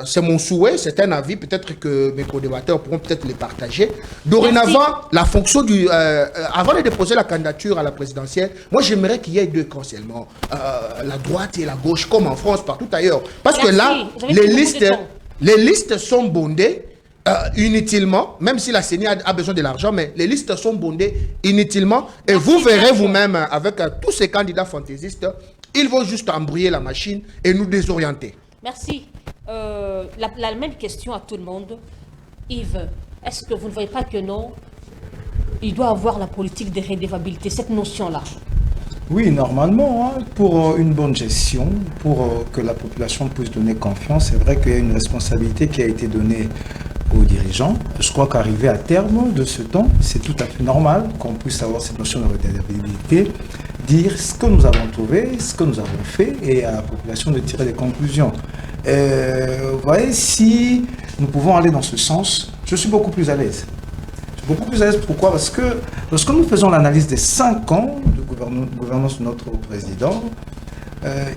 c'est mon souhait, c'est un avis, peut-être que mes co-débatteurs pourront peut-être les partager. Dorénavant, la fonction du... avant de déposer la candidature à la présidentielle, moi j'aimerais qu'il y ait deux camps seulement, la droite et la gauche, comme en France, partout ailleurs. Parce que là, les listes sont bondées. inutilement, même si la CENI a besoin de l'argent, mais les listes sont bondées inutilement. Et vous verrez vous-même, avec tous ces candidats fantaisistes, ils vont juste embrouiller la machine et nous désorienter. Merci. La même question à tout le monde. Yves, est-ce que vous ne voyez pas que non, il doit avoir la politique de redevabilité, cette notion-là? Oui, normalement, hein, pour une bonne gestion, pour que la population puisse donner confiance, c'est vrai qu'il y a une responsabilité qui a été donnée aux dirigeants. Je crois qu'arrivé à terme de ce temps, c'est tout à fait normal qu'on puisse avoir cette notion de redevabilité, dire ce que nous avons trouvé, ce que nous avons fait, et à la population de tirer des conclusions. Vous voyez, si nous pouvons aller dans ce sens, je suis beaucoup plus à l'aise. Beaucoup plus à l'aise, pourquoi? Parce que lorsque nous faisons l'analyse des 5 ans de gouvernance de notre président,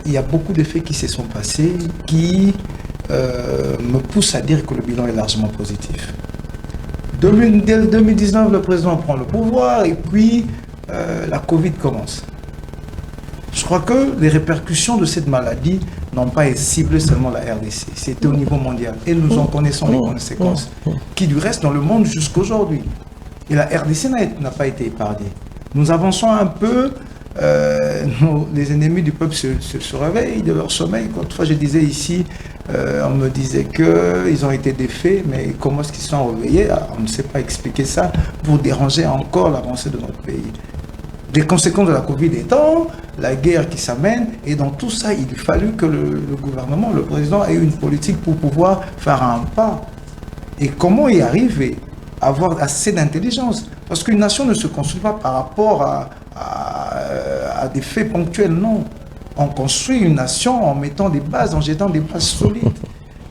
il y a beaucoup de faits qui se sont passés qui me poussent à dire que le bilan est largement positif. Dès 2019, le président prend le pouvoir et puis la Covid commence. Je crois que les répercussions de cette maladie n'ont pas ciblé seulement la RDC, c'était au niveau mondial. Et nous en connaissons les conséquences, qui du reste dans le monde jusqu'aujourd'hui. Et la RDC n'a pas été épargnée. Nous avançons un peu, les ennemis du peuple se réveillent de leur sommeil. Autrefois, je disais ici, on me disait qu'ils ont été défaits, mais comment est-ce qu'ils sont réveillés? On ne sait pas expliquer ça pour déranger encore l'avancée de notre pays. Les conséquences de la Covid étant la guerre qui s'amène, et dans tout ça, il a fallu que le gouvernement, le président, ait une politique pour pouvoir faire un pas. Et comment y arriver? Avoir assez d'intelligence. Parce qu'une nation ne se construit pas par rapport à des faits ponctuels, non. On construit une nation en mettant des bases, en jetant des bases solides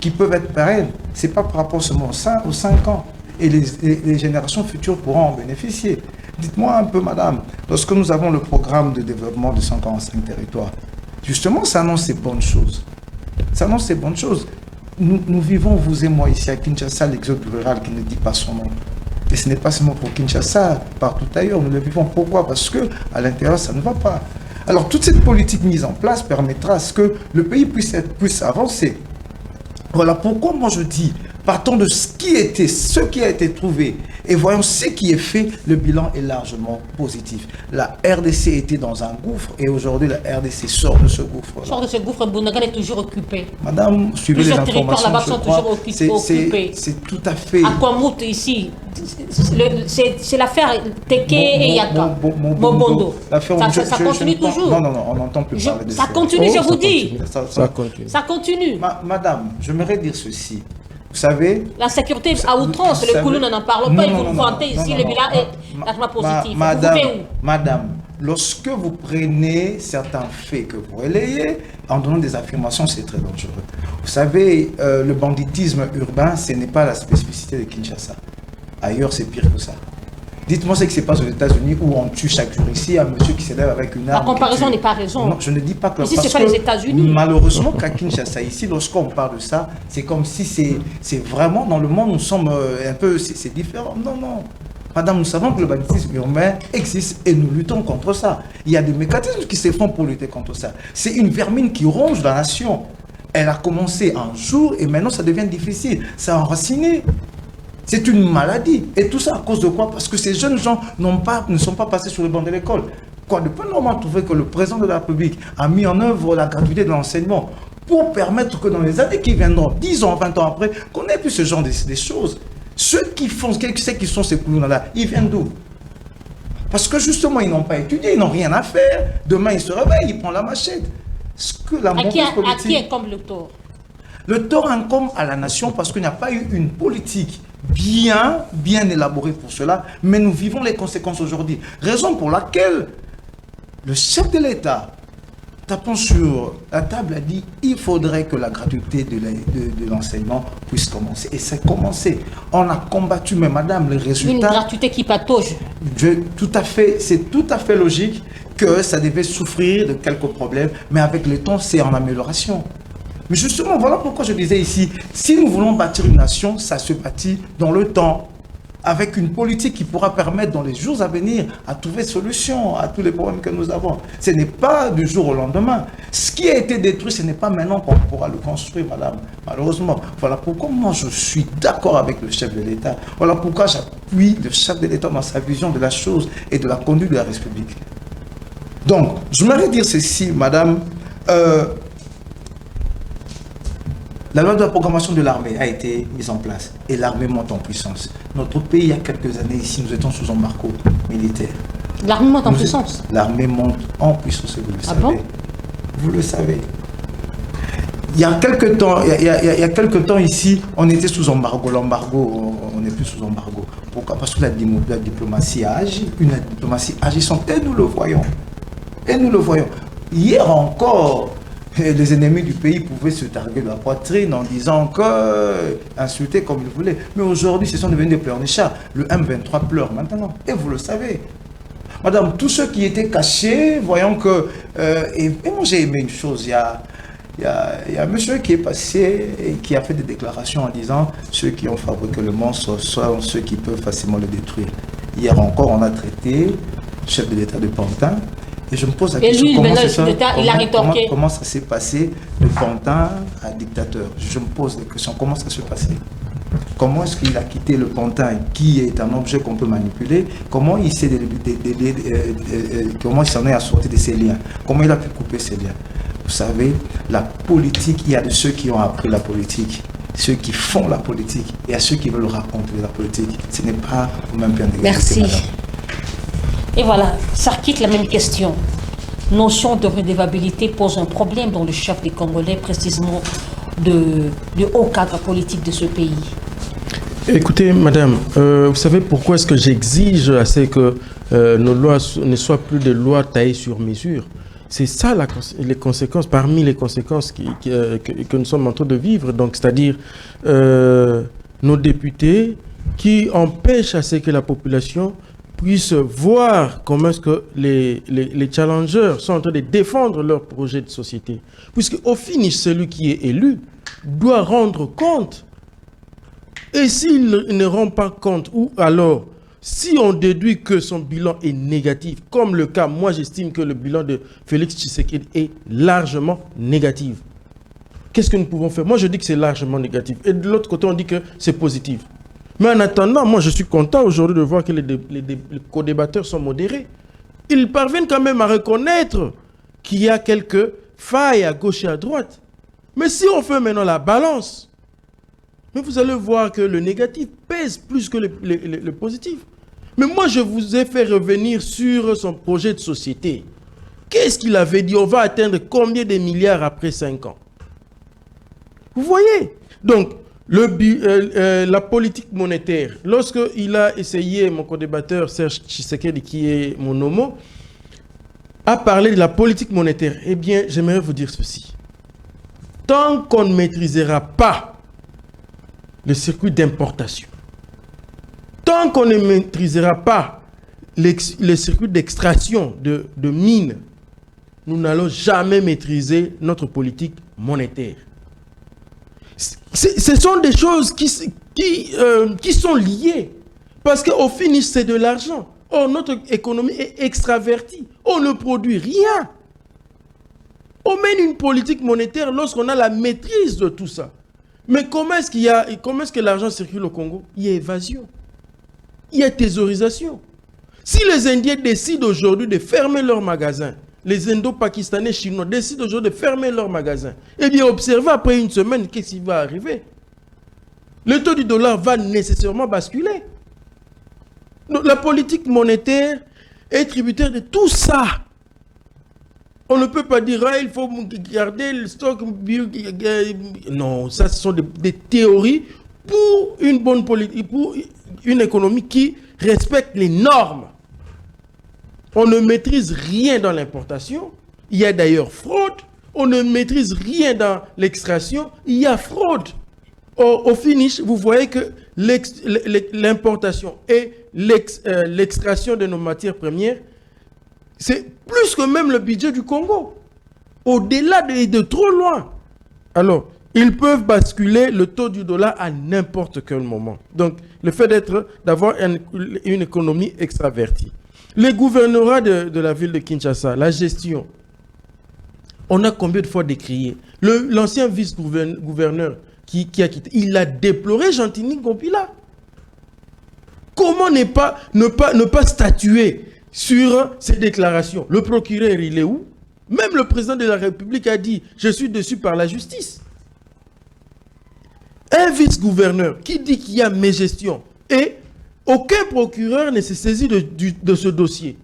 qui peuvent être pérennes. Ce n'est pas par rapport seulement aux 5 ans. Et les générations futures pourront en bénéficier. Dites-moi un peu, madame, lorsque nous avons le programme de développement de 145 territoires, justement, ça annonce ces bonnes choses. Ça annonce ces bonnes choses. Nous vivons, vous et moi, ici à Kinshasa, l'exode rural qui ne dit pas son nom. Et ce n'est pas seulement pour Kinshasa, partout ailleurs, nous le vivons. Pourquoi? Parce qu'à l'intérieur, ça ne va pas. Alors, toute cette politique mise en place permettra à ce que le pays puisse avancer. Voilà pourquoi moi je dis, partons de ce qui a été trouvé, et voyons ce qui est fait, le bilan est largement positif. La RDC était dans un gouffre, et aujourd'hui la RDC sort de ce gouffre. Sort de ce gouffre, Bounagan est toujours occupé. Madame, suivez les informations. Plusieurs territoires là-bas sont toujours occupés. C'est tout à fait... À Kwamout, ici, c'est l'affaire Teke et Yaka. Mobondo. Ça continue toujours. Non, on n'entend plus parler de ça. Ça continue, je vous dis. Ça continue. Ça continue. Madame, j'aimerais dire ceci. Vous savez... La sécurité à outrance, le Kouloun n'en parle pas, et vous nous vantez ici, le bilan est largement positif. Madame, lorsque vous prenez certains faits que vous relayez, en donnant des affirmations, c'est très dangereux. Vous savez, le banditisme urbain, ce n'est pas la spécificité de Kinshasa. Ailleurs, c'est pire que ça. Dites-moi ce qui se passe aux États-Unis où on tue chaque jour ici un monsieur qui s'élève avec une arme. La comparaison n'est pas raison. Non, je ne dis pas que... Ici, ce n'est pas les États-Unis. Malheureusement, qu'à Kinshasa, ici, lorsqu'on parle de ça, c'est comme si c'est vraiment dans le monde, nous sommes un peu... C'est différent. Non. Madame, nous savons que le banditisme urbain existe et nous luttons contre ça. Il y a des mécanismes qui se font pour lutter contre ça. C'est une vermine qui ronge la nation. Elle a commencé un jour et maintenant ça devient difficile. Ça a enraciné. C'est une maladie. Et tout ça à cause de quoi? Parce que ces jeunes gens ne sont pas passés sur le banc de l'école. Depuis le moment trouvé que le président de la République a mis en œuvre la gratuité de l'enseignement pour permettre que dans les années qui viendront, 10 ans, 20 ans après, qu'on n'ait plus ce genre de choses. Ceux qui sont ces Koulouna-là, ils viennent d'où? Parce que justement, ils n'ont pas étudié, ils n'ont rien à faire. Demain, ils se réveillent, ils prennent la machette. À qui incombe le tort? Le tort incombe à la nation parce qu'il n'y a pas eu une politique bien élaborée pour cela, mais nous vivons les conséquences aujourd'hui. Raison pour laquelle le chef de l'État, tapant sur la table, a dit il faudrait que la gratuité de l'enseignement puisse commencer. Et c'est commencé. On a combattu, mais madame, les résultats... Une gratuité qui patauge. C'est tout à fait logique que ça devait souffrir de quelques problèmes, mais avec le temps, c'est en amélioration. Mais justement, voilà pourquoi je disais ici, si nous voulons bâtir une nation, ça se bâtit dans le temps. avec une politique qui pourra permettre dans les jours à venir à trouver solution à tous les problèmes que nous avons. Ce n'est pas du jour au lendemain. Ce qui a été détruit, ce n'est pas maintenant qu'on pourra le construire, madame. Malheureusement, voilà pourquoi moi je suis d'accord avec le chef de l'État. Voilà pourquoi j'appuie le chef de l'État dans sa vision de la chose et de la conduite de la République. Donc, je voudrais dire ceci, madame. La loi de la programmation de l'armée a été mise en place et l'armée monte en puissance. Notre pays, il y a quelques années ici, nous étions sous embargo militaire. L'armée monte en puissance? L'armée monte en puissance, et vous le savez. Bon? Vous le savez. Il y a quelques temps, il y a quelques temps ici, on était sous embargo. L'embargo, on n'est plus sous embargo. Pourquoi? Parce que la diplomatie a agi. Une diplomatie agissante. Et nous le voyons. Et nous le voyons. Hier encore, les ennemis du pays pouvaient se targuer de la poitrine en disant que insulter comme ils voulaient. Mais aujourd'hui, ce sont devenus des pleurnichards. Le M23 pleure maintenant. Et vous le savez. Madame, tous ceux qui étaient cachés, voyons que... et moi, j'ai aimé une chose. Il y a un monsieur qui est passé et qui a fait des déclarations en disant ceux qui ont fabriqué le monstre sont ceux qui peuvent facilement le détruire. Hier encore, on a traité le chef de l'État de Pantin. Et je me pose la question, comment ça s'est passé de Pantin à dictateur? Je me pose la question, comment ça s'est passé? Comment est-ce qu'il a quitté le Pantin, qui est un objet qu'on peut manipuler? Comment il s'en est assorti de ses liens? Comment il a pu couper ses liens? Vous savez, la politique, il y a de ceux qui ont appris la politique, ceux qui font la politique, et à ceux qui veulent raconter la politique. Ce n'est pas au même plan d'égalité. Merci. Madame. Et voilà, ça quitte la même question. Notion de redevabilité pose un problème dans le chef des Congolais, précisément de haut cadre politique de ce pays. Écoutez, madame, vous savez pourquoi est-ce que j'exige assez que nos lois ne soient plus des lois taillées sur mesure? C'est ça les conséquences, parmi les conséquences que nous sommes en train de vivre. Donc, c'est-à-dire nos députés qui empêchent à ce que la population puisse voir comment est-ce que les challengers sont en train de défendre leur projet de société. Puisque au finish, celui qui est élu doit rendre compte. Et s'il ne rend pas compte, ou alors, si on déduit que son bilan est négatif, comme le cas, moi j'estime que le bilan de Félix Tshisekedi est largement négatif. Qu'est-ce que nous pouvons faire? Moi je dis que c'est largement négatif. Et de l'autre côté, on dit que c'est positif. Mais en attendant, moi je suis content aujourd'hui de voir que les co-débatteurs sont modérés. Ils parviennent quand même à reconnaître qu'il y a quelques failles à gauche et à droite. Mais si on fait maintenant la balance, mais vous allez voir que le négatif pèse plus que le positif. Mais moi je vous ai fait revenir sur son projet de société. Qu'est-ce qu'il avait dit? On va atteindre combien de milliards après 5 ans? Vous voyez? Donc, la politique monétaire, lorsqu'il a essayé, mon co-débatteur Serge Tshisekedi, qui est mon homo, a parlé de la politique monétaire, eh bien, j'aimerais vous dire ceci. Tant qu'on ne maîtrisera pas le circuit d'importation, tant qu'on ne maîtrisera pas le circuit d'extraction de mines, nous n'allons jamais maîtriser notre politique monétaire. Ce sont des choses qui sont liées. Parce qu'au finish, c'est de l'argent. Or, notre économie est extravertie. On ne produit rien. On mène une politique monétaire lorsqu'on a la maîtrise de tout ça. Mais comment est-ce que l'argent circule au Congo? Il y a évasion. Il y a thésaurisation. Si les Indiens décident aujourd'hui de fermer leurs magasins, les Indo-Pakistanais, Chinois décident aujourd'hui de fermer leurs magasins, eh bien, observez après une semaine, qu'est-ce qui va arriver? Le taux du dollar va nécessairement basculer. Donc, la politique monétaire est tributaire de tout ça. On ne peut pas dire, il faut garder le stock. Non, ça, ce sont des théories pour une bonne politique, pour une économie qui respecte les normes. On ne maîtrise rien dans l'importation. Il y a d'ailleurs fraude. On ne maîtrise rien dans l'extraction. Il y a fraude. Au finish, vous voyez que l'importation et l'extraction de nos matières premières, c'est plus que même le budget du Congo. Au-delà de trop loin. Alors, Ils peuvent basculer le taux du dollar à n'importe quel moment. Donc, le fait d'avoir une économie extravertie. Les gouvernorats de la ville de Kinshasa, la gestion, on a combien de fois décrié? L'ancien vice-gouverneur qui a quitté, il a déploré Gentini Gompila. Comment ne pas statuer sur ces déclarations? Le procureur, il est où? Même le président de la République a dit « Je suis déçu par la justice ». Un vice-gouverneur qui dit qu'il y a mégestion et aucun procureur ne s'est saisi de ce dossier.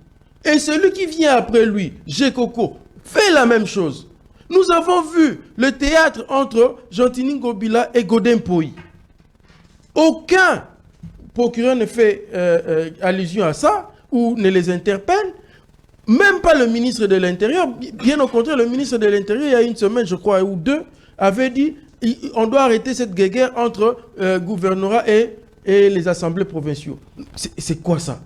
Et celui qui vient après lui, Gekoko, fait la même chose. Nous avons vu le théâtre entre Gentini Gompila et Godin Poyi. Aucun procureur ne fait allusion à ça ou ne les interpelle. Même pas le ministre de l'Intérieur. Bien au contraire, le ministre de l'Intérieur, il y a une semaine, je crois, ou deux, avait dit on doit arrêter cette guerre entre gouvernorat et les assemblées provinciaux. C'est quoi ça?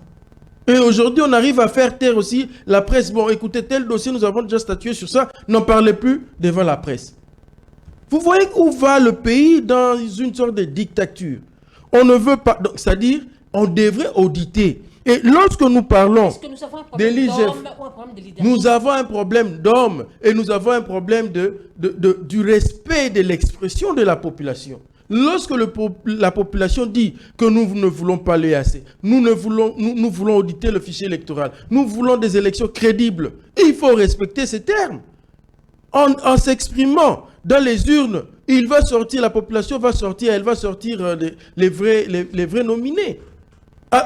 Et aujourd'hui, on arrive à faire taire aussi la presse. Bon, écoutez, tel dossier, nous avons déjà statué sur ça. N'en parlez plus devant la presse. Vous voyez où va le pays dans une sorte de dictature. On ne veut pas... C'est-à-dire, on devrait auditer. Et lorsque nous parlons de l'IGF, nous avons un problème d'hommes et nous avons un problème du respect de l'expression de la population. Lorsque la population dit que nous ne voulons pas l'EAC, nous voulons auditer le fichier électoral, nous voulons des élections crédibles, il faut respecter ces termes. En s'exprimant dans les urnes, la population va sortir, elle va sortir les vrais nominés.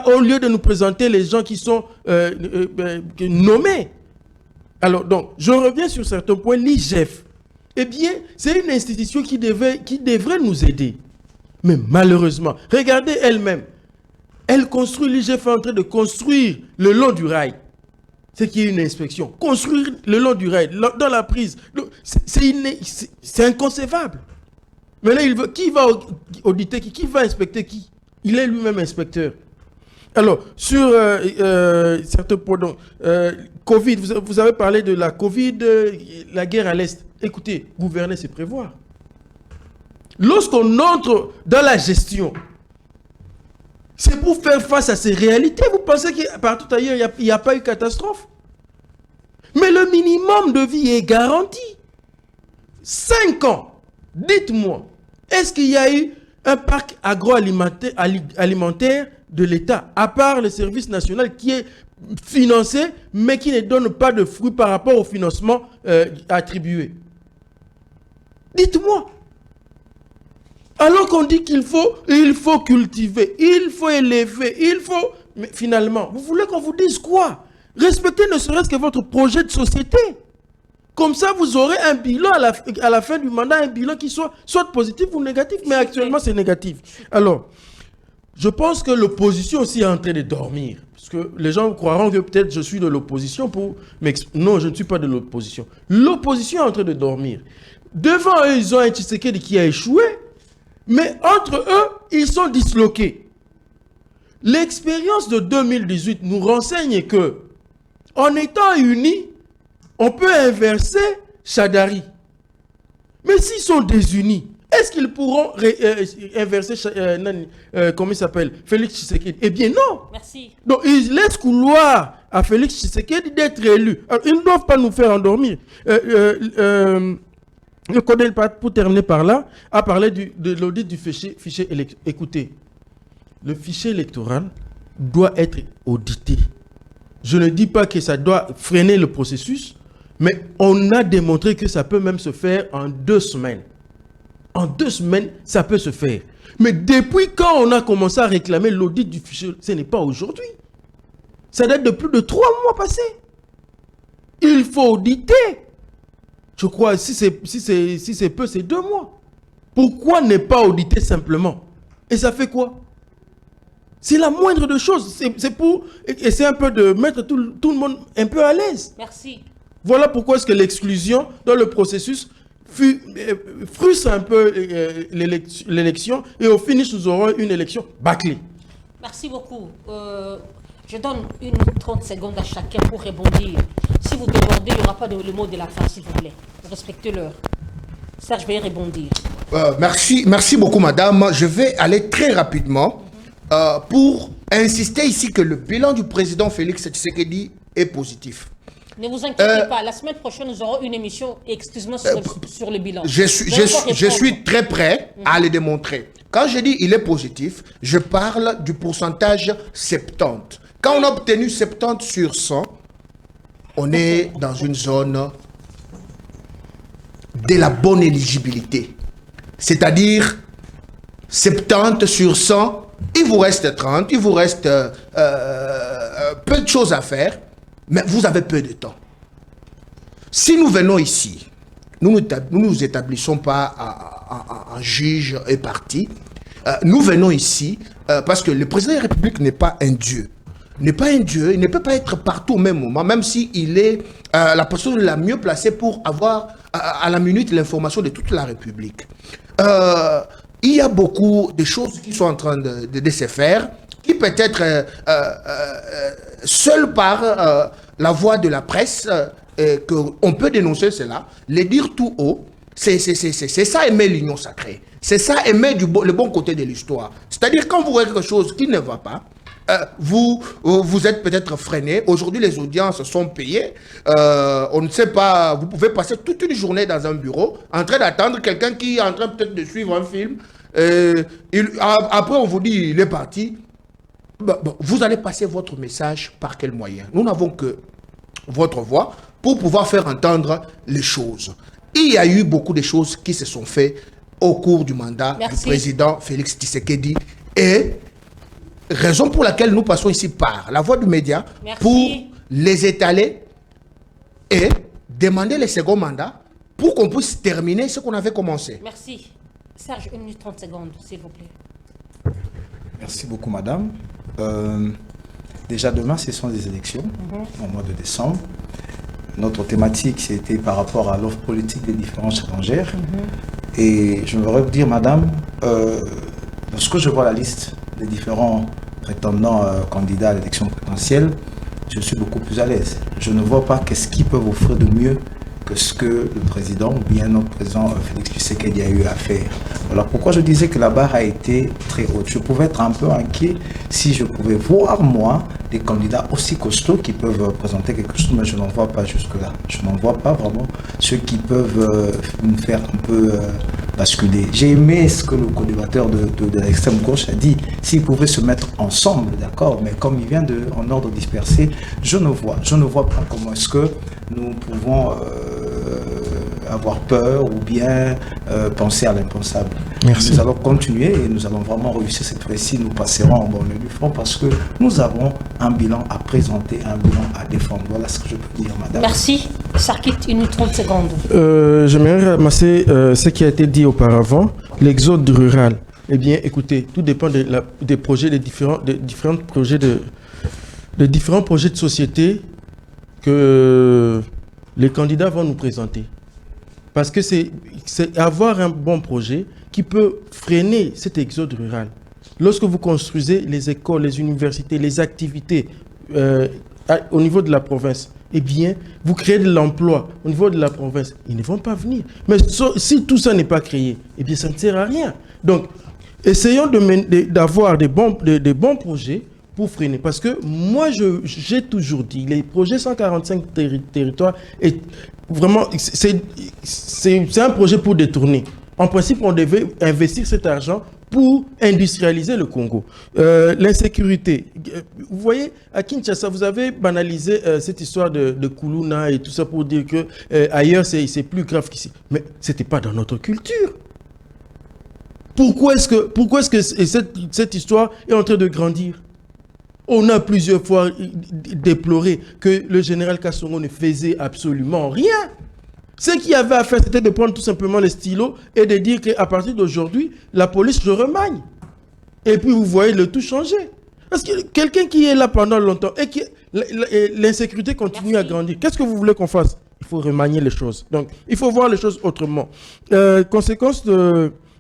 Au lieu de nous présenter les gens qui sont nommés. Alors, donc, je reviens sur certains points. L'IGF, eh bien, c'est une institution qui devrait nous aider. Mais malheureusement, regardez elle-même. Elle construit, l'IGF est en train de construire le long du rail. C'est qu'il y a une inspection. Construire le long du rail, dans la prise. C'est inconcevable. Mais là, qui va auditer qui va inspecter qui? Il est lui-même inspecteur. Alors, sur certains points, Covid, vous avez parlé de la Covid, la guerre à l'Est. Écoutez, gouverner, c'est prévoir. Lorsqu'on entre dans la gestion, c'est pour faire face à ces réalités. Vous pensez que partout ailleurs, il n'y a pas eu catastrophe? Mais le minimum de vie est garanti. 5 ans. Dites-moi, est-ce qu'il y a eu un parc agroalimentaire de l'État, à part le service national qui est financé, mais qui ne donne pas de fruits par rapport au financement attribué? Dites-moi. Alors qu'on dit qu'il faut cultiver, il faut élever, mais finalement, vous voulez qu'on vous dise quoi? Respectez ne serait-ce que votre projet de société. Comme ça, vous aurez un bilan à la fin du mandat, un bilan qui soit positif ou négatif, mais actuellement, c'est négatif. Alors, je pense que l'opposition aussi est en train de dormir. Parce que les gens croiront que peut-être je suis de l'opposition Non, je ne suis pas de l'opposition. L'opposition est en train de dormir. Devant eux, ils ont un Tshisekedi qui a échoué, mais entre eux, ils sont disloqués. L'expérience de 2018 nous renseigne que, en étant unis, on peut inverser Chadari. Mais s'ils sont désunis, est-ce qu'ils pourront inverser, comment il s'appelle, Félix Tshisekedi? Eh bien non. Merci. Donc ils laissent couloir à Félix Tshisekedi d'être élu. Alors, ils ne doivent pas nous faire endormir. Le Codel, pour terminer par là, a parlé de l'audit du fichier électoral. Écoutez, le fichier électoral doit être audité. Je ne dis pas que ça doit freiner le processus, mais on a démontré que ça peut même se faire en 2 semaines. En 2 semaines, ça peut se faire. Mais depuis quand on a commencé à réclamer l'audit du fichier, ce n'est pas aujourd'hui. Ça date de plus de 3 mois passés. Il faut auditer. Je crois, si c'est peu, c'est 2 mois. Pourquoi ne pas auditer simplement? Et ça fait quoi? C'est la moindre de choses. C'est pour essayer un peu de mettre tout le monde un peu à l'aise. Merci. Voilà pourquoi est-ce que l'exclusion dans le processus frustre un peu l'élection et au finish, nous aurons une élection bâclée. Merci beaucoup. Je donne 30 secondes à chacun pour répondre. Si vous débordez, il n'y aura pas le mot de la fin, s'il vous plaît. Respectez l'heure. Serge, je vais répondre. Merci beaucoup, madame. Je vais aller très rapidement pour insister ici que le bilan du président Félix Tshisekedi est positif. Ne vous inquiétez pas, la semaine prochaine, nous aurons une émission exclusivement sur le bilan. Je suis très prêt à le démontrer. Quand je dis il est positif, je parle du pourcentage 70. Quand on a obtenu 70 sur 100, on est dans une zone de la bonne éligibilité. C'est-à-dire 70 sur 100, il vous reste 30, il vous reste peu de choses à faire, mais vous avez peu de temps. Si nous venons ici, nous ne nous établissons pas en juge et parti. Nous venons ici parce que le président de la République n'est pas un dieu. Il ne peut pas être partout au même moment, même s'il est la personne la mieux placée pour avoir à la minute l'information de toute la République. Il y a beaucoup de choses qui sont en train de se faire, qui peut-être seul par la voix de la presse, qu'on peut dénoncer cela, les dire tout haut, c'est ça aimer l'union sacrée. C'est ça aimer le bon côté de l'histoire. C'est-à-dire quand vous voyez quelque chose qui ne va pas, vous êtes peut-être freiné. Aujourd'hui, les audiences sont payées. On ne sait pas, vous pouvez passer toute une journée dans un bureau en train d'attendre quelqu'un qui est en train peut-être de suivre un film. Après, on vous dit il est parti. Vous allez passer votre message par quel moyen? Nous n'avons que votre voix pour pouvoir faire entendre les choses. Il y a eu beaucoup de choses qui se sont faites au cours du mandat du président Félix Tshisekedi et raison pour laquelle nous passons ici par la voie du média pour les étaler et demander le second mandat pour qu'on puisse terminer ce qu'on avait commencé. Merci. Serge, 1 minute 30 secondes, s'il vous plaît. Merci beaucoup, madame. Déjà demain, ce sont des élections au mois de décembre. Notre thématique, c'était par rapport à l'offre politique des différents challengers. Et je voudrais vous dire, madame, lorsque je vois la liste des différents prétendants candidats à l'élection présidentielle, je suis beaucoup plus à l'aise. Je ne vois pas qu'est-ce qu'ils peuvent offrir de mieux que ce que le président ou bien notre président Félix Tshisekedi a eu à faire. Voilà pourquoi je disais que la barre a été très haute. Je pouvais être un peu inquiet si je pouvais voir, moi, des candidats aussi costauds qui peuvent présenter quelque chose, mais je n'en vois pas jusque-là. Je n'en vois pas vraiment ceux qui peuvent me faire un peu basculer. J'ai aimé ce que le co-débatteur de l'extrême gauche a dit, s'ils pouvaient se mettre ensemble, d'accord, mais comme il vient en ordre dispersé, je ne vois pas comment est-ce que nous pouvons avoir peur ou bien penser à l'impensable. Nous allons continuer et nous allons vraiment réussir cette fois-ci. Nous passerons en bonne du front parce que nous avons un bilan à présenter, un bilan à défendre. Voilà ce que je peux dire, madame. Merci. Sarkit, 1 minute 30 secondes. J'aimerais ramasser ce qui a été dit auparavant, l'exode rural. Eh bien, écoutez, tout dépend des projets, des différents projets de société que les candidats vont nous présenter. Parce que c'est avoir un bon projet qui peut freiner cet exode rural. Lorsque vous construisez les écoles, les universités, les activités au niveau de la province, eh bien, vous créez de l'emploi au niveau de la province. Ils ne vont pas venir. Mais si tout ça n'est pas créé, eh bien, ça ne sert à rien. Donc, essayons d'avoir des bons projets pour freiner. Parce que moi, j'ai toujours dit, les projets 145 territoires, vraiment, c'est un projet pour détourner. En principe, on devait investir cet argent pour industrialiser le Congo. L'insécurité. Vous voyez, à Kinshasa, vous avez banalisé cette histoire de Kuluna et tout ça pour dire que ailleurs, c'est plus grave qu'ici. Mais ce n'était pas dans notre culture. Pourquoi est-ce que cette histoire est en train de grandir? On a plusieurs fois déploré que le général Kassongo ne faisait absolument rien. Ce qu'il y avait à faire, c'était de prendre tout simplement les stylos et de dire qu'à partir d'aujourd'hui, la police se remanie. Et puis vous voyez le tout changer. Parce que quelqu'un qui est là pendant longtemps et que l'insécurité continue à grandir, qu'est-ce que vous voulez qu'on fasse? Il faut remanier les choses. Donc, il faut voir les choses autrement. Conséquence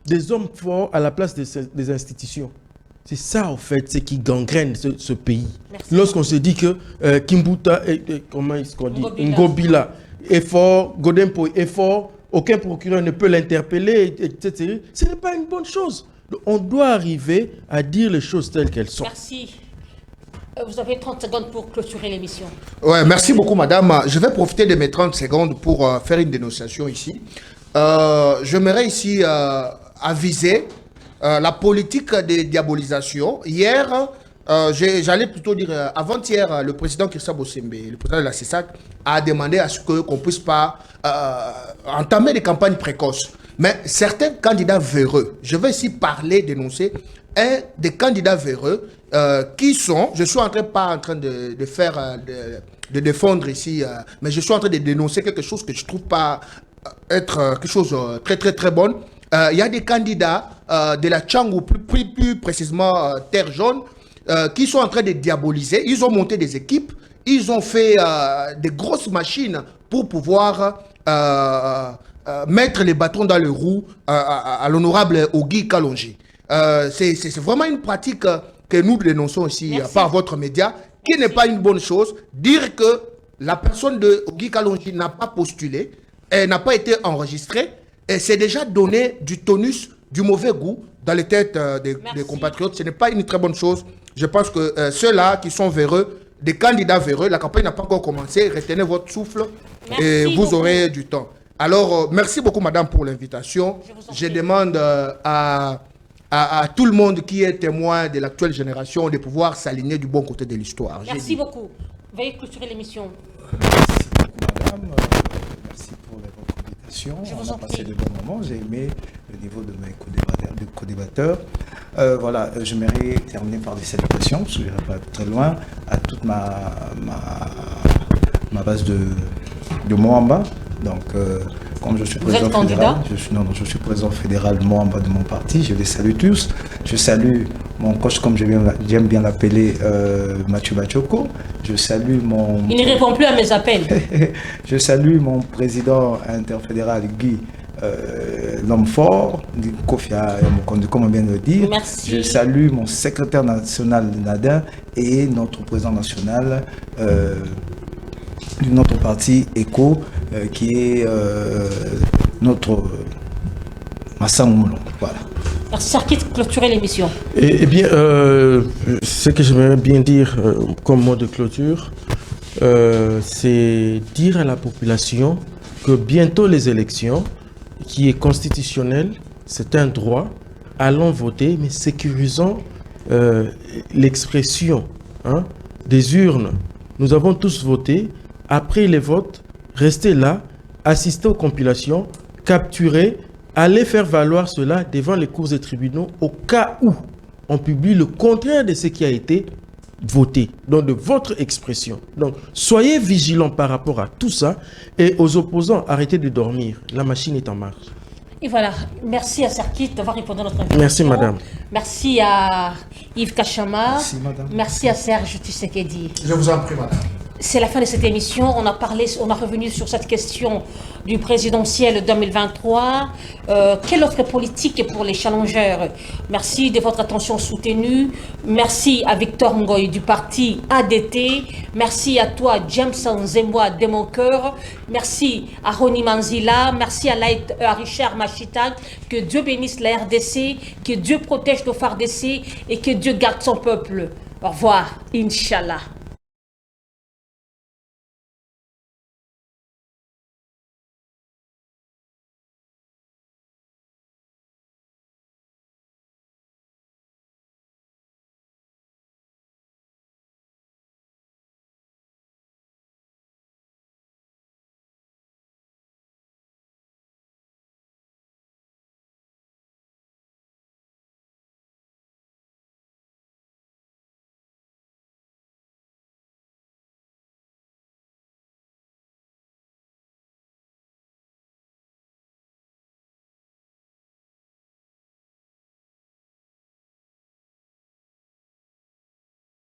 des hommes forts à la place des institutions. C'est ça, en fait, ce qui gangrène ce pays. Lorsqu'on se dit que Kimbuta, comment est-ce qu'on dit, Ngobila est fort, Godempo est fort, aucun procureur ne peut l'interpeller, etc. Ce n'est pas une bonne chose. Donc, on doit arriver à dire les choses telles qu'elles sont. Merci. Vous avez 30 secondes pour clôturer l'émission. Ouais, merci beaucoup, madame. Je vais profiter de mes 30 secondes pour faire une dénonciation ici. J'aimerais ici aviser la politique de diabolisation. Hier, j'allais plutôt dire, avant-hier, le président Christophe Bossembe, le président de la CESAC, a demandé à ce qu'on ne puisse pas entamer des campagnes précoces. Mais certains candidats véreux, je vais ici parler, dénoncer, un des candidats véreux qui sont, je suis pas en train de faire, de défendre ici, mais je suis en train de dénoncer quelque chose que je ne trouve pas être quelque chose de très très très bon. Il y a des candidats de la Tchangou, plus précisément Terre Jaune, qui sont en train de diaboliser. Ils ont monté des équipes, ils ont fait des grosses machines pour pouvoir mettre les bâtons dans les roues à l'honorable Ogi Kalonji. C'est vraiment une pratique que nous dénonçons ici par votre média, qui n'est pas une bonne chose. Dire que la personne de Ogi Kalonji n'a pas postulé, elle n'a pas été enregistrée, et c'est déjà donné du tonus, du mauvais goût dans les têtes des compatriotes. Ce n'est pas une très bonne chose. Je pense que ceux-là qui sont véreux, des candidats véreux, la campagne n'a pas encore commencé, retenez votre souffle et vous aurez du temps. Alors, merci beaucoup, madame, pour l'invitation. Je demande à tout le monde qui est témoin de l'actuelle génération de pouvoir s'aligner du bon côté de l'histoire. Merci beaucoup. Veuillez clôturer l'émission. Merci beaucoup, madame. Merci pour votre invitation. On a passé de bons moments. J'ai aimé le niveau de mes co-débatteurs. Voilà, j'aimerais terminer par des salutations, parce que je n'irai pas très loin, à toute ma base de Moamba. Donc, comme je suis président fédéral, je suis président fédéral Moamba de mon parti, je les salue tous. Je salue mon coach, comme j'aime bien l'appeler, Mathieu Bachoko. Je salue mon... Il ne répond plus à mes appels. Je salue mon président interfédéral, Guy, l'homme fort, Kofi Mokondi, comme on vient de le dire. Merci. Je salue mon secrétaire national Nadin et notre président national de notre parti ECO, qui est notre Massa Moulon. Voilà. Merci, Sarkit, clôturer l'émission. Eh bien, ce que j'aimerais bien dire comme mot de clôture, c'est dire à la population que bientôt les élections, qui est constitutionnel, c'est un droit, allons voter, mais sécurisons l'expression des urnes. Nous avons tous voté. Après les votes, restez là, assistez aux compilations, capturez, allez faire valoir cela devant les cours et tribunaux au cas où on publie le contraire de ce qui a été voté, donc de votre expression. Donc, soyez vigilants par rapport à tout ça et aux opposants, arrêtez de dormir. La machine est en marche. Et voilà, merci à Sarkit d'avoir répondu à notre invitation. Merci, madame. Merci à Yves Kachama. Merci, madame. Merci à Serge Tshisekedi. Je vous en prie, madame. C'est la fin de cette émission. On a revenu sur cette question du présidentiel 2023. Quelle offre politique pour les challengeurs? Merci de votre attention soutenue. Merci à Victor Ngoy du parti ADT. Merci à toi, James Nzemboa de mon cœur. Merci à Roni Manzila. Merci à Richard Machita. Que Dieu bénisse la RDC, que Dieu protège nos FARDC et que Dieu garde son peuple. Au revoir, Inch'Allah.